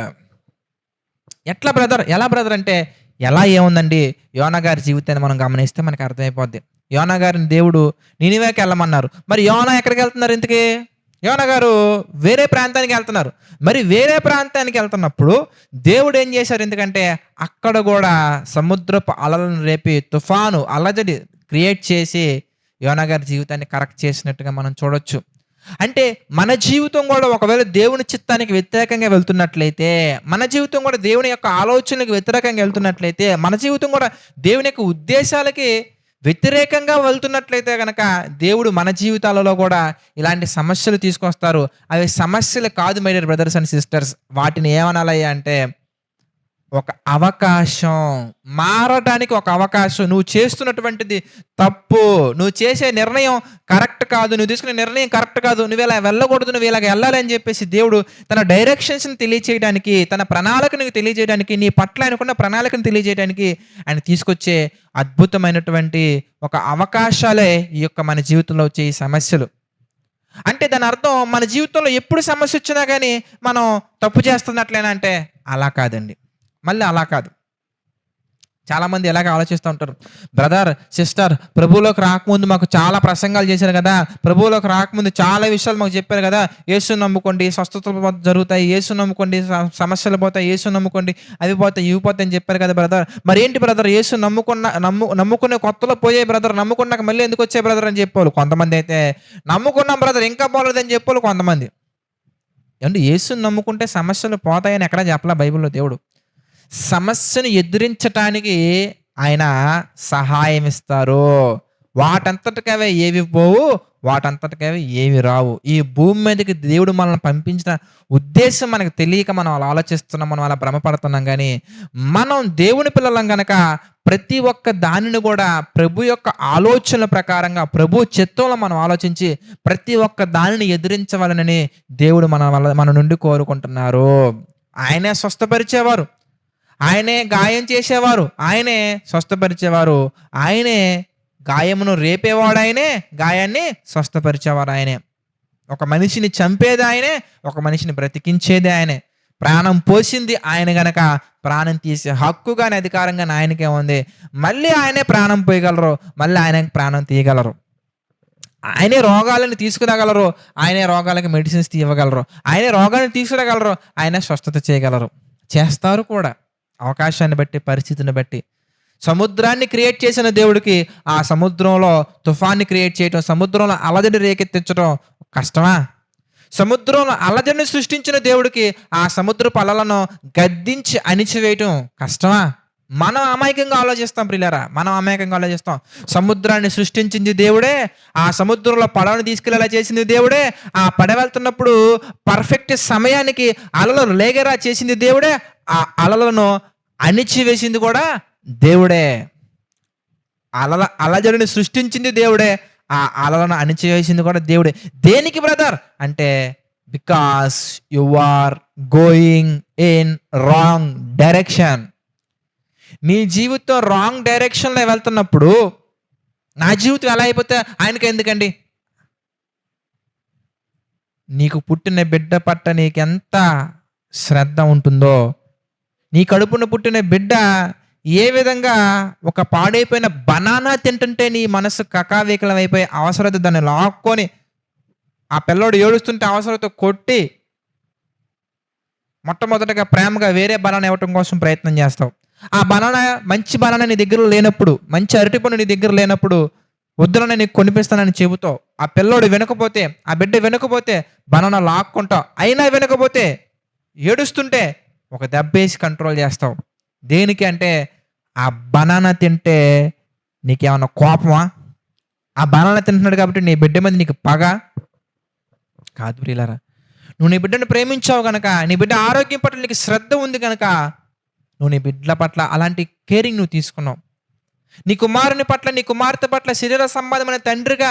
ఎలా బ్రదర్ అంటే, ఎలా ఏముందండి? యోనా గారి జీవితాన్ని మనం గమనిస్తే మనకు అర్థమైపోద్ది. యోనా గారిని దేవుడు నినివేకి వెళ్ళమన్నారు. మరి యోనా ఎక్కడికెళ్తున్నారు ఇంతకీ? యోనా గారు వేరే ప్రాంతానికెళ్తున్నారు. మరి వేరే ప్రాంతానికెళ్తున్నప్పుడు దేవుడు ఏం చేశారు? ఎందుకంటే అక్కడ గూడా సముద్రపు అలలను రేపి తుఫాను, అలజడి క్రియేట్ చేసి యోనా గారి జీవితాన్ని కరెక్ట్ చేసినట్టుగా మనం చూడొచ్చు. అంటే మన జీవితం గూడా ఒకవేళ దేవుని చిత్తానికి వ్యతిరేకంగా వెళ్తున్నట్లయితే, మన జీవితం గూడా దేవుని యొక్క ఆలోచనలకు వ్యతిరేకంగా వెళ్తున్నట్లయితే, మన జీవితం గూడా దేవుని యొక్క ఉద్దేశాలకి వ్యతిరేకంగా వెళ్తున్నట్లయితే గనక, దేవుడు మన జీవితాలలో గూడా ఇలాంటి సమస్యలు తీసుకొస్తారు. అవి సమస్యలు కాదు my dear brothers and sisters. వాటిని ఏమనాలయ్యా అంటే ఒక అవకాశం. మారటానికి ఒక అవకాశం. నువ్వు చేస్తున్నటువంటిది తప్పు. నువ్వు చేసే నిర్ణయం కరెక్ట్ కాదు. నువ్వు తీసుకునే నిర్ణయం కరెక్ట్ కాదు. నువ్విలా వెళ్ళకూడదు. నువ్వు ఇలాగ వెళ్ళాలి అని చెప్పేసి దేవుడు తన డైరెక్షన్స్‌ని తెలియచేయడానికి, తన ప్రణాళికను తెలియజేయడానికి, నీ పట్ల ఆయనకున్న ప్రణాళికను తెలియజేయడానికి ఆయన తీసుకొచ్చే అద్భుతమైనటువంటి ఒక అవకాశాలే ఈ యొక్క మన జీవితంలో వచ్చే ఈ సమస్యలు. అంటే దాని అర్థం మన జీవితంలో ఎప్పుడు సమస్య వచ్చినా గానీ మనం తప్పు చేస్తున్నట్లేనా అంటే అలా కాదండి. మళ్ళీ అలా కాదు. చాలామంది ఎలాగ ఆలోచిస్తూ ఉంటారు. బ్రదర్, సిస్టర్, ప్రభువులోకి రాకముందు మాకు చాలా ప్రసంగాలు చేశారు కదా! ప్రభువులోకి రాకముందు చాలా విషయాలు మాకు చెప్పారు కదా! యేసుని నమ్ముకోండి, స్వస్థతలు జరుగుతాయి. యేసుని నమ్ముకోండి, సమస్యలు పోతాయి. యేసుని నమ్ముకోండి, అవి పోతాయి, ఇవి పోతాయి అని చెప్పారు కదా బ్రదర్. మరేంటి బ్రదర్ యేసుని నమ్ముకునే కొత్తలో పోయాయి బ్రదర్, నమ్ముకున్నాక మళ్ళీ ఎందుకు వచ్చాయి బ్రదర్ అని చెప్పేవాళ్ళు. కొంతమంది అయితే నమ్ముకున్నాం బ్రదర్ ఇంకా పోలేదని చెప్పేవాళ్ళు కొంతమంది. ఏమండి, యేసుని నమ్ముకుంటే సమస్యలు పోతాయని ఎక్కడా చెప్పలా బైబిల్‌లో దేవుడు. సమస్యను ఎదిరించటానికి ఆయన సహాయం ఇస్తారు. వాటంతటికవే ఏవి పోవు, వాటంతటికవే ఏవి రావు. ఈ భూమి మీదకి దేవుడు మనల్ని పంపించిన ఉద్దేశం మనకు తెలియక మనం అలా ఆలోచిస్తున్నాం, మనం అలా భ్రమపడుతున్నాం. కానీ మనం దేవుని పిల్లలం గనక ప్రతి ఒక్క దానిని కూడా ప్రభు యొక్క ఆలోచనల ప్రకారంగా, ప్రభు చిత్తంలో మనం ఆలోచించి ప్రతి ఒక్క దానిని ఎదిరించవాలనని దేవుడు మన నుండి కోరుకుంటున్నారు. ఆయనే స్వస్థపరిచేవారు, ఆయనే గాయం చేసేవారు, ఆయనే స్వస్థపరిచేవారు, ఆయనే గాయమును రేపేవాడు, ఆయనే గాయాన్ని స్వస్థపరిచేవారు ఆయనే. ఒక మనిషిని చంపేది ఆయనే, ఒక మనిషిని బ్రతికించేది ఆయనే. ప్రాణం పోసింది ఆయన గనక ప్రాణం తీసే హక్కు గాని అధికారం గాని ఆయనకే ఉంది. మళ్ళీ ఆయనే ప్రాణం పోయగలరు, మళ్ళీ ఆయనే ప్రాణం తీయగలరు. ఆయనే రోగాలను తీసుకురాగలరు, ఆయనే రోగాలకి మెడిసిన్స్ ఇవ్వగలరు, ఆయనే రోగాలను తీసుకురాగలరు, ఆయనే స్వస్థత చేయగలరు, చేస్తారు కూడా. అవకాశాన్ని బట్టి, పరిస్థితిని బట్టి. సముద్రాన్ని క్రియేట్ చేసిన దేవుడికి ఆ సముద్రంలో తుఫాన్ని క్రియేట్ చేయటం, సముద్రంలో అలజడి రేకెత్తించడం కష్టమా? సముద్రంలో అలజడిని సృష్టించిన దేవుడికి ఆ సముద్రపు అలలను గద్దించి అణిచివేయటం కష్టమా? మనం అమాయకంగా ఆలోచిస్తాం ప్రియులారా, మనం అమాయకంగా ఆలోచిస్తాం. సముద్రాన్ని సృష్టించింది దేవుడే, ఆ సముద్రంలో పడవను తీసుకెళ్లేలా చేసింది దేవుడే, ఆ పడవ వెళ్తున్నప్పుడు పర్ఫెక్ట్ సమయానికి అలలు లేగేలా చేసింది దేవుడే, ఆ అలలను అణిచివేసింది కూడా దేవుడే. అలజడిని సృష్టించింది దేవుడే, ఆ అలలను అణిచివేసింది కూడా దేవుడే. దేనికి బ్రదర్ అంటే because you are going in wrong direction. నీ జీవితం రాంగ్ డైరెక్షన్లో వెళ్తున్నప్పుడు నా జీవితం ఎలా అయిపోతే ఆయనకి ఎందుకండి? నీకు పుట్టిన బిడ్డ పట్ల నీకెంత శ్రద్ధ ఉంటుందో, నీ కడుపున పుట్టిన బిడ్డ ఏ విధంగా ఒక పాడైపోయిన బనానా తింటుంటే నీ మనసు కకావికలం అయిపోయి అవసరత దాన్ని లాక్కొని ఆ పిల్లోడు ఏడుస్తుంటే అవసరత కొట్టి మొట్టమొదటిగా ప్రేమగా వేరే బనానా ఇవ్వటం కోసం ప్రయత్నం చేస్తావు. ఆ బనానా, మంచి బనానా నీ దగ్గర లేనప్పుడు, మంచి అరటిపండు నీ దగ్గర లేనప్పుడు వద్దునని నీకు కొనిపిస్తానని చెబుతావు. ఆ పిల్లోడు వినకపోతే, ఆ బిడ్డ వినకపోతే బనానా లాక్కుంటావు. అయినా వినకపోతే ఏడుస్తుంటే ఒక దెబ్బేసి కంట్రోల్ చేస్తావు. దేనికి అంటే ఆ బనానా తింటే నీకేమన్నా కోపమా? ఆ బనానా తింటున్నాడు కాబట్టి నీ బిడ్డ మీద నీకు పగ కాదు ప్రియులారా. నువ్వు నీ బిడ్డను ప్రేమించావు కనుక, నీ బిడ్డ ఆరోగ్యం పట్ల నీకు శ్రద్ధ ఉంది కనుక నువ్వు నీ బిడ్డల పట్ల అలాంటి కేరింగ్ నువ్వు తీసుకున్నావు. నీ కుమారుని పట్ల, నీ కుమార్తె పట్ల శరీర సంబంధమైన తండ్రిగా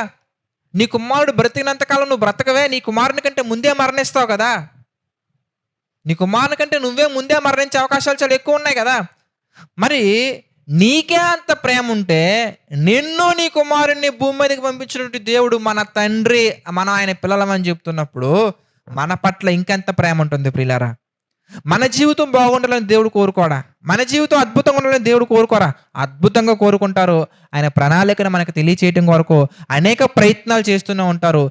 నీ కుమారుడు బ్రతికినంతకాలం నువ్వు బ్రతకవే. నీ కుమారుని కంటే ముందే మరణిస్తావు కదా. నీ కుమారుని కంటే నువ్వే ముందే మరణించే అవకాశాలు చాలా ఎక్కువ ఉన్నాయి కదా. మరి నీకే అంత ప్రేమ ఉంటే నిన్ను, నీ కుమారుణ్ణి భూమి మీదకి పంపించినటువంటి దేవుడు మన తండ్రి, మనం ఆయన పిల్లలమని చెప్తున్నప్పుడు మన పట్ల ఇంకెంత ప్రేమ ఉంటుంది ప్రియులారా. మన జీవితం బాగుండాలని దేవుడు కోరుకోడా? మన జీవితం అద్భుతంగా ఉండాలని దేవుడు కోరుకోరా? అద్భుతంగా కోరుకుంటారు. ఆయన ప్రణాళికను మనకు తెలియచేయటం కొరకు అనేక ప్రయత్నాలు చేస్తూనే ఉంటారు.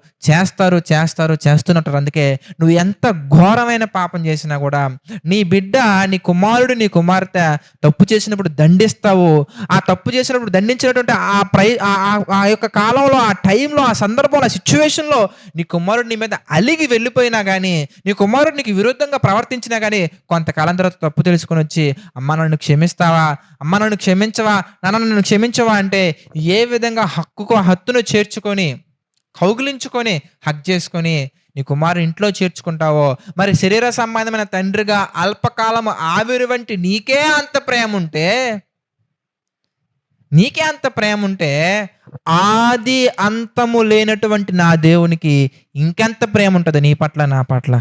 చేస్తుంటారు. అందుకే నువ్వు ఎంత ఘోరమైన పాపం చేసినా కూడా నీ బిడ్డ, నీ కుమారుడు, నీ కుమార్తె తప్పు చేసినప్పుడు దండిస్తావు. ఆ తప్పు చేసినప్పుడు దండించినటువంటి ఆ యొక్క కాలంలో, ఆ టైంలో, ఆ సందర్భంలో, ఆ సిచ్యువేషన్‌లో నీ కుమారుడు నీ మీద అలిగి వెళ్ళిపోయినా గానీ, నీ కుమారుడు నీకు విరుద్ధంగా ప్రవర్తించినా గానీ, కొంతకాలం తర్వాత తప్పు తెలుసుకొనొచ్చి, "అమ్మ నన్ను క్షమిస్తావా? అమ్మ నన్ను క్షమించవా? నాన్న నన్ను క్షమించవా?" అంటే ఏ విధంగా హత్తును చేర్చుకొని, కౌగిలించుకొని, హగ్ చేసుకొని నీ కుమారుని ఇంట్లో చేర్చుకుంటావో, మరి శరీర సంబంధమైన తండ్రిగా అల్పకాలము ఆవిరి వంటి నీకే అంత ప్రేముంటే ఆది అంతము లేనటువంటి నా దేవునికి ఇంకెంత ప్రేముంటది నీ పట్ల, నా పట్ల?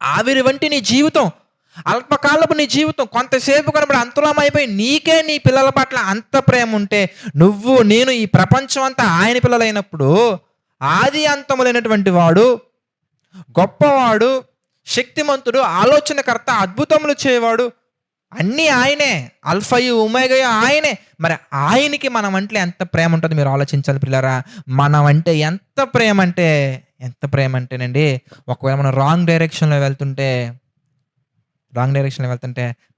ఆవిరి వంటి నీ జీవితం, అల్పకాలపు నీ జీవితం కొంతసేపు కనబడి అంతలోమైపోయి నీకే నీ పిల్లల పట్ల అంత ప్రేముంటే, నువ్వు, నేను, ఈ ప్రపంచం అంతా ఆయన పిల్లలైనప్పుడు ఆది అంతము లేనటువంటి వాడు, గొప్పవాడు, శక్తిమంతుడు, ఆలోచనకర్త, అద్భుతములు చేయవాడు, అన్నీ ఆయనే. అల్ఫయు ఒమేగయు ఆయనే. మరి ఆయనకి మనం అంటే ఎంత ప్రేమ ఉంటదో మీరు ఆలోచించాలి ప్రియులారా. మనం అంటే ఎంత ప్రేమంటేనండి, ఒకవేళ మనం రాంగ్ డైరెక్షన్‌లో వెళ్తుంటే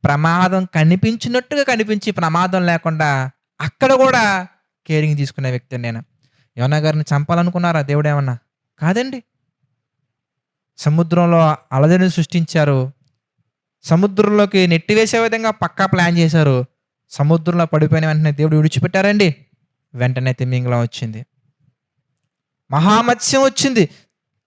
ప్రమాదం కనిపించినట్టుగా కనిపించి, ప్రమాదం లేకుండా అక్కడ కూడా కేరింగ్ తీసుకునే వ్యక్తిని నేను. యోనా గారిని చంపాలనుకున్నారా దేవుడేమన్నా? కాదండి. సముద్రంలో అలజడిని సృష్టించారు. సముద్రంలోకి నెట్టివేసే విధంగా పక్కా ప్లాన్ చేశారు. సముద్రంలో పడిపోయిన వెంటనే దేవుడు విడిచిపెట్టారండి. వెంటనే తిమింగలం వచ్చింది. మహామత్స్యం వచ్చింది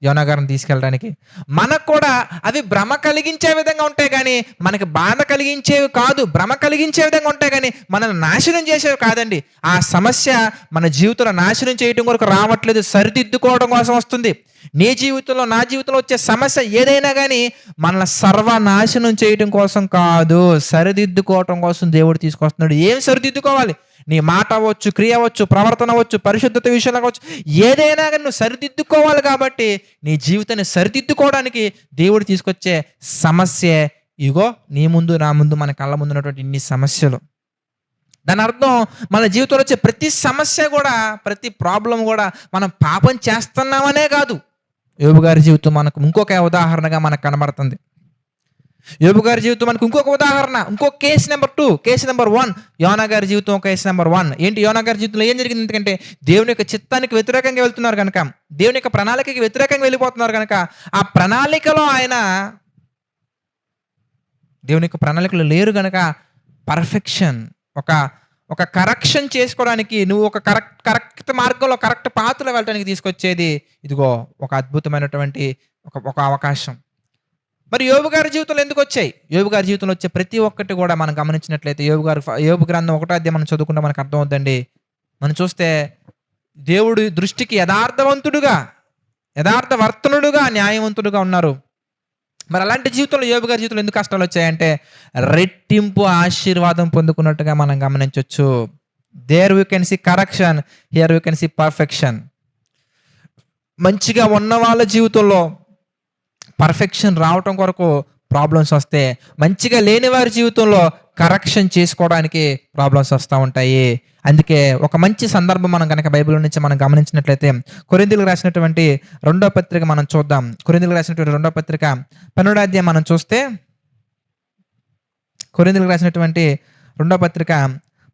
యోనా గారిని తీసుకెళ్ళడానికి. మనకు కూడా అవి భ్రమ కలిగించే విధంగా ఉంటాయి కానీ, మనకి బాధ కలిగించేవి కాదు. భ్రమ కలిగించే విధంగా ఉంటాయి కానీ, మనల్ని నాశనం చేసేవి కాదండి. ఆ సమస్య మన జీవితంలో నాశనం చేయడం కొరకు రావట్లేదు, సరిదిద్దుకోవడం కోసం వస్తుంది. నీ జీవితంలో, నా జీవితంలో వచ్చే సమస్య ఏదైనా కానీ మనల్ని సర్వనాశనం చేయడం కోసం కాదు, సరిదిద్దుకోవటం కోసం దేవుడు తీసుకొస్తున్నాడు. ఏం సరిదిద్దుకోవాలి? నీ మాట అవ్వచ్చు, క్రియ అవ్వచ్చు, ప్రవర్తన అవ్వచ్చు, పరిశుద్ధత విషయంలో కావచ్చు, ఏదైనా కానీ నువ్వు సరిదిద్దుకోవాలి. కాబట్టి నీ జీవితాన్ని సరిదిద్దుకోవడానికి దేవుడు తీసుకొచ్చే సమస్య ఇగో నీ ముందు, నా ముందు, మన కళ్ళ ముందు ఉన్నటువంటి ఇన్ని సమస్యలు. దాని అర్థం మన జీవితంలో వచ్చే ప్రతి సమస్య కూడా, ప్రతి ప్రాబ్లం కూడా మనం పాపం చేస్తున్నామనే కాదు. యోబు గారి జీవితం మనకు ఇంకొక ఉదాహరణగా మనకు కనబడుతుంది. యోబు గారి జీవితం మనకు ఇంకొక ఉదాహరణ, ఇంకొక కేసు నెంబర్ 2, కేసు నెంబర్ 1. యోనా గారి జీవితం కేసు నెంబర్ 1. ఏంటి యోనా గారి జీవితంలో ఏం జరిగింది? ఎందుకంటే దేవుని యొక్క చిత్తానికి వ్యతిరేకంగా వెళ్తున్నారు కనుక, దేవుని యొక్క ప్రణాళికకి వ్యతిరేకంగా వెళ్ళిపోతున్నారు కనుక, ఆ ప్రణాళికలో ఆయన దేవుని యొక్క ప్రణాళికలు లేరు కనుక పర్ఫెక్షన్, ఒక కరెక్షన్ చేసుకోవడానికి, నువ్వు ఒక కరెక్ట్ మార్గంలో, కరెక్ట్ పాత్రలో వెళ్ళడానికి తీసుకొచ్చేది ఇదిగో ఒక అద్భుతమైనటువంటి ఒక అవకాశం. మరి యోబు గారి జీవితంలో ఎందుకు వచ్చాయి? యోబు గారి జీవితంలో వచ్చే ప్రతి ఒక్కటి కూడా మనం గమనించినట్లయితే, యోబు గ్రంథం 1వ అధ్యాయం మనం చదువుకుంటే మనకు అర్థం అవుతుందండి. మనం చూస్తే దేవుడి దృష్టికి యథార్థవర్తనుడుగా, న్యాయవంతుడుగా ఉన్నారు. మరి అలాంటి జీవితంలో యోబు గారి జీవితంలో ఎందుకు కష్టాలు వచ్చాయంటే, రెట్టింపు ఆశీర్వాదం పొందుకున్నట్టుగా మనం గమనించవచ్చు. There we can see correction, here we can see perfection. మంచిగా ఉన్న వాళ్ళ జీవితంలో పర్ఫెక్షన్ రావటం కొరకు ప్రాబ్లమ్స్ వస్తే, మంచిగా లేని వారి జీవితంలో కరెక్షన్ చేసుకోవడానికి ప్రాబ్లమ్స్ వస్తూ ఉంటాయి. అందుకే ఒక మంచి సందర్భం మనం కనుక బైబిల్ నుంచి మనం గమనించినట్లయితే, కొరింథీయులకు రాసినటువంటి 2వ పత్రిక మనం చూద్దాం. కొరింథీయులకు రాసినటువంటి 2వ పత్రిక 12వ అధ్యాయం మనం చూస్తే, కొరింథీయులకు రాసినటువంటి 2వ పత్రిక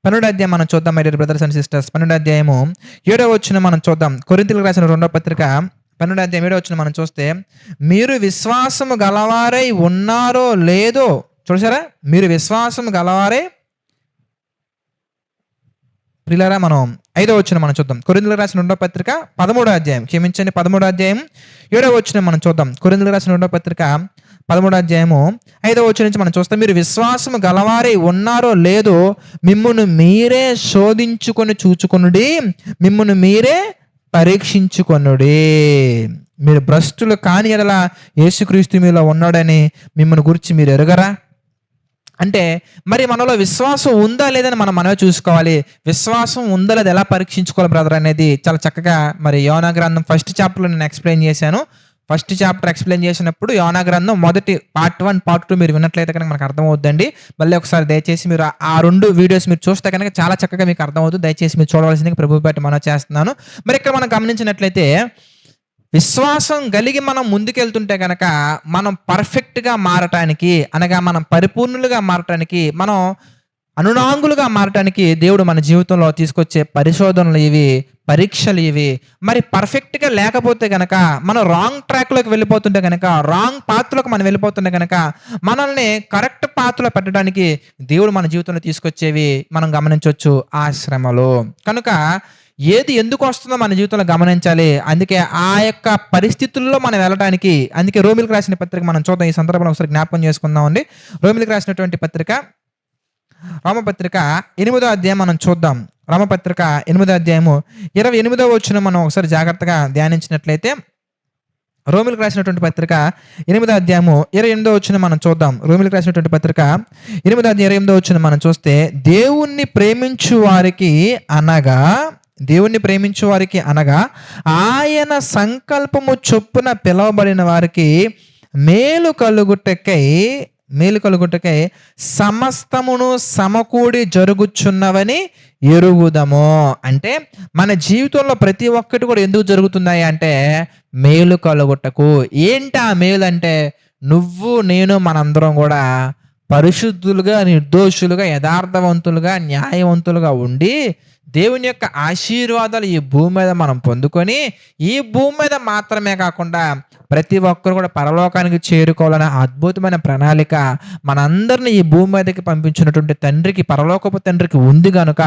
12వ అధ్యాయం మనం చూద్దాం. My dear brothers and sisters, 12వ అధ్యాయము 7వ వచనం మనం చూద్దాం. కొరింథీయులకు రాసిన 2వ పత్రిక 12వ అధ్యాయం 7వ వచనం మనం చూస్తే, మీరు విశ్వాసము గలవారై ఉన్నారో లేదో చూసారా, మీరు విశ్వాసం గలవారే. ప్రియులారా, మనం 5వ వచనం మనం చూద్దాం. కొరింథీయులకు రాసిన 2వ పత్రిక 13వ అధ్యాయం, క్షమించండి, 13వ అధ్యాయం 7వ వచనం మనం చూద్దాం. కొరింథీయులకు రాసిన 2వ పత్రిక 13వ అధ్యాయము 5వ వచనం నుంచి మనం చూస్తాం. మీరు విశ్వాసము గలవారే ఉన్నారో లేదో మిమ్మును మీరే శోధించుకొని చూచుకొనుడి, మిమ్మును మీరే పరీక్షించుకొనుడి. మీరు భ్రష్టులు కాని ఎడల యేసుక్రీస్తు మీలో ఉన్నాడని మిమ్మల్ని గురించి మీరు ఎరుగరా? అంటే మరి మనలో విశ్వాసం ఉందా లేదని మనమే చూసుకోవాలి. విశ్వాసం ఉందా లేదా ఎలా పరీక్షించుకోవాలి బ్రదర్ అనేది చాలా చక్కగా మరి యోనా గ్రంథం 1st చాప్టర్లో నేను ఎక్స్ప్లెయిన్ చేశాను. ఫస్ట్ చాప్టర్ ఎక్స్‌ప్లెయిన్ చేసినప్పుడు యోనా గ్రంథం మొదటి పార్ట్ 1, పార్ట్ 2 మీరు విన్నట్లయితే కనుక మనకు అర్థమవుద్దండి. మళ్ళీ ఒకసారి దయచేసి మీరు ఆ 2 వీడియోస్ మీరు చూస్తే కనుక చాలా చక్కగా మీకు అర్థమవుతుంది. దయచేసి మీరు చూడవలసిందిగా ప్రభువు పేరట మనవి చేస్తున్నాను. మరి ఇక్కడ మనం గమనించినట్లయితే విశ్వాసం కలిగి మనం ముందుకెళ్తుంటే గనక మనం పర్ఫెక్ట్‌గా మారటానికి అనగా మనం పరిపూర్ణులుగా మారటానికి మనం అనునాంగులుగా మారటానికి దేవుడు మన జీవితంలో తీసుకొచ్చే పరిశోధనలు ఇవి, పరీక్షలు ఇవి. మరి పర్ఫెక్ట్‌గా లేకపోతే గనక మనం రాంగ్ ట్రాక్‌లోకి వెళ్ళిపోతుంటే గనక, రాంగ్ పాత్‌లోకి మనం వెళ్ళిపోతుంటే గనక మనల్ని కరెక్ట్ పాత్‌లో పెట్టడానికి దేవుడు మన జీవితంలో తీసుకొచ్చేవి మనం గమనించొచ్చు ఆ శ్రమలు. కనుక ఏది ఎందుకు వస్తుందో మన జీవితంలో గమనించాలి. అందుకే ఆ యొక్క పరిస్థితుల్లో మనం వెళ్ళటానికి అందుకే రోమీయులకు రాసిన పత్రిక మనం చూద్దాం. ఈ సందర్భంలో ఒకసారి జ్ఞాపకం చేసుకుందామండి. రోమీయులకు రాసినటువంటి పత్రిక రోమపత్రిక 8వ అధ్యాయం మనం చూద్దాం. రోమపత్రిక 8వ అధ్యాయము 28వ వచనం మనం ఒకసారి జాగ్రత్తగా ధ్యానించినట్లయితే రోమీయులకు రాసినటువంటి పత్రిక 8వ అధ్యాయము 28వ వచనం మనం చూద్దాం. రోమీయులకు రాసినటువంటి పత్రిక 8వ అధ్యాయం 28వ వచనం మనం చూస్తే దేవుణ్ణి ప్రేమించు వారికి అనగా ఆయన సంకల్పము చొప్పున పిలువబడిన వారికి మేలు కలుగుటకై సమస్తమును సమకూడి జరుగుచున్నవని ఎరుగుదము. అంటే మన జీవితంలో ప్రతి ఒక్కటి కూడా ఎందుకు జరుగుతున్నాయి అంటే మేలు కలుగుటకు. ఏంటి ఆ మేలు అంటే నువ్వు నేను మనందరం కూడా పరిశుద్ధులుగా, నిర్దోషులుగా, యథార్థవంతులుగా, న్యాయవంతులుగా ఉండి దేవుని యొక్క ఆశీర్వాదాలు ఈ భూమి మీద మనం పొందుకొని ఈ భూమి మీద మాత్రమే కాకుండా ప్రతి ఒక్కరు కూడా పరలోకానికి చేరుకోవాలనే అద్భుతమైన ప్రణాళిక మనందరిని ఈ భూమి మీదకి పంపించినటువంటి తండ్రికి, పరలోకపు తండ్రికి ఉంది కనుక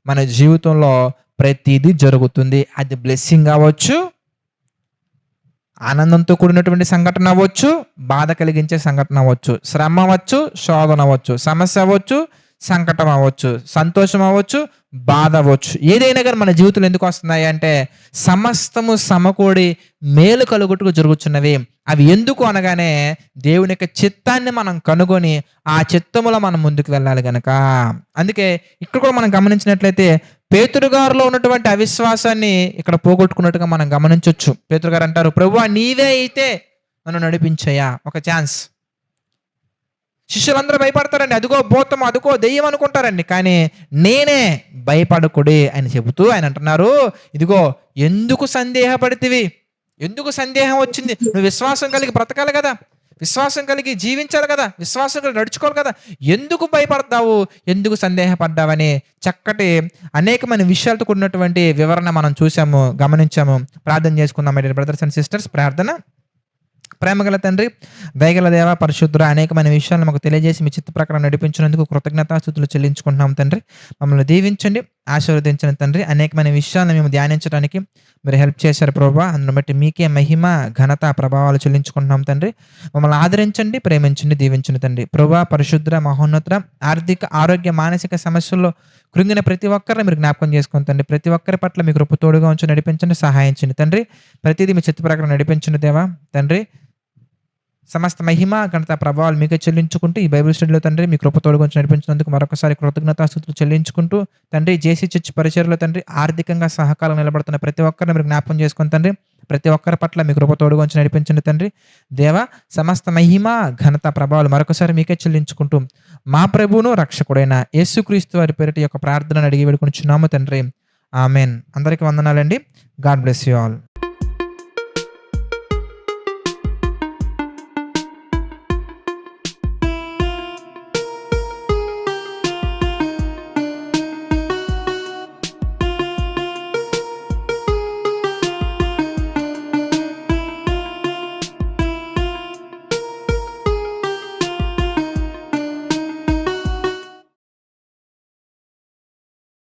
మన జీవితంలో ప్రతిదీ జరుగుతుంది. అది బ్లెస్సింగ్ అవ్వచ్చు, ఆనందంతో కూడినటువంటి సంఘటన అవ్వచ్చు, బాధ కలిగించే సంఘటన అవ్వచ్చు, శ్రమ అవ్వచ్చు, శోధన అవ్వచ్చు, సమస్య అవ్వచ్చు, సంకటం అవ్వచ్చు, సంతోషం అవ్వచ్చు, బాధ అవ్వచ్చు. ఏదైనా కానీ మన జీవితంలో ఎందుకు వస్తున్నాయి అంటే సమస్తము సమకూడి మేలు కలుగుటకు జరుగుతున్నవి. అవి ఎందుకు అనగానే దేవుని యొక్క చిత్తాన్ని మనం కనుగొని ఆ చిత్తములో మనం ముందుకు వెళ్ళాలి గనక. అందుకే ఇక్కడ కూడా మనం గమనించినట్లయితే పేతురు గారిలో ఉన్నటువంటి అవిశ్వాసాన్ని ఇక్కడ పోగొట్టుకున్నట్టుగా మనం గమనించవచ్చు. పేతురు గారు అంటారు, ప్రభువా నీవే అయితే నన్ను నడిపించయ్యా, ఒక ఛాన్స్. శిష్యులందరూ భయపడతారండి, అదిగో భూతం, అదిగో దెయ్యం అనుకుంటారండి. కానీ నేనే, భయపడకుడి అని చెబుతూ ఆయన అంటున్నారు, ఇదిగో ఎందుకు సందేహపడితివి, ఎందుకు సందేహం వచ్చింది, నువ్వు విశ్వాసం కలిగి బ్రతకాలి కదా, విశ్వాసం కలిగి జీవించాలి కదా, విశ్వాసం కలిగి నడుచుకోవాలి కదా, ఎందుకు భయపడతావు, ఎందుకు సందేహపడ్డావని చక్కటి అనేకమైన విషయాలతో కూడినటువంటి వివరణ మనం చూసాము, గమనించాము. ప్రార్థన చేసుకుందాం బ్రదర్స్ అండ్ సిస్టర్స్. ప్రార్థన. ప్రేమగల తండ్రి, దయగల దేవ, పరిశుద్ధుడ, అనేకమైన విషయాలను మాకు తెలియజేసి మీ చిత్త ప్రకారం నడిపించినందుకు కృతజ్ఞతాస్తుతులు చెల్లించుకుంటున్నాం తండ్రి. మమ్మల్ని దీవించండి, ఆశీర్వదించండి తండ్రి. అనేకమైన విషయాలను మేము ధ్యానించడానికి మీరు హెల్ప్ చేశారు ప్రభువా. అందును బట్టి మీకే మహిమ, ఘనత, ప్రభావాలు చెల్లించుకుంటున్నాం తండ్రి. మమ్మల్ని ఆదరించండి, ప్రేమించండి, దీవించండి తండ్రి. ప్రభువా, పరిశుద్ధ, మహోన్నత, ఆర్థిక, ఆరోగ్య, మానసిక సమస్యల్లో కృంగిన ప్రతి ఒక్కరిని మీరు జ్ఞాపకం చేసుకోండి తండ్రి. ప్రతి ఒక్కరి పట్ల మీ కృప తోడుగా ఉంచి నడిపించండి, సహాయించండి తండ్రి. ప్రతిదీ మీ చిత్త ప్రకారం నడిపించండి దేవా తండ్రి. సమస్త మహిమ, ఘనత, ప్రభావాలు మీకే చెల్లించుకుంటూ ఈ బైబిల్ స్టడీలో తండ్రి మీ కృప తోడుగా ఉంచి నడిపించినందుకు మరొకసారి కృతజ్ఞతాస్తుతులు చెల్లించుకుంటూ తండ్రి, జేసీ చర్చ్ పరిచర్లో తండ్రి ఆర్థికంగా సహకారం నిలబడుతున్న ప్రతి ఒక్కరిని మీరు జ్ఞాపకం చేసుకుని తండ్రి. ప్రతి ఒక్కరి పట్ల మీ కృప తోడుగా ఉంచి నడిపించండి తండ్రి. దేవ, సమస్త మహిమ, ఘనత, ప్రభావాలు మరొకసారి మీకే చెల్లించుకుంటూ మా ప్రభువును రక్షకుడైన యేసుక్రీస్తు వారి పేరిట యొక్క ప్రార్థనను అడిగి వేడుకొనిచున్నాము తండ్రి. ఆమెన్. అందరికీ వందనాలండి. God bless you all.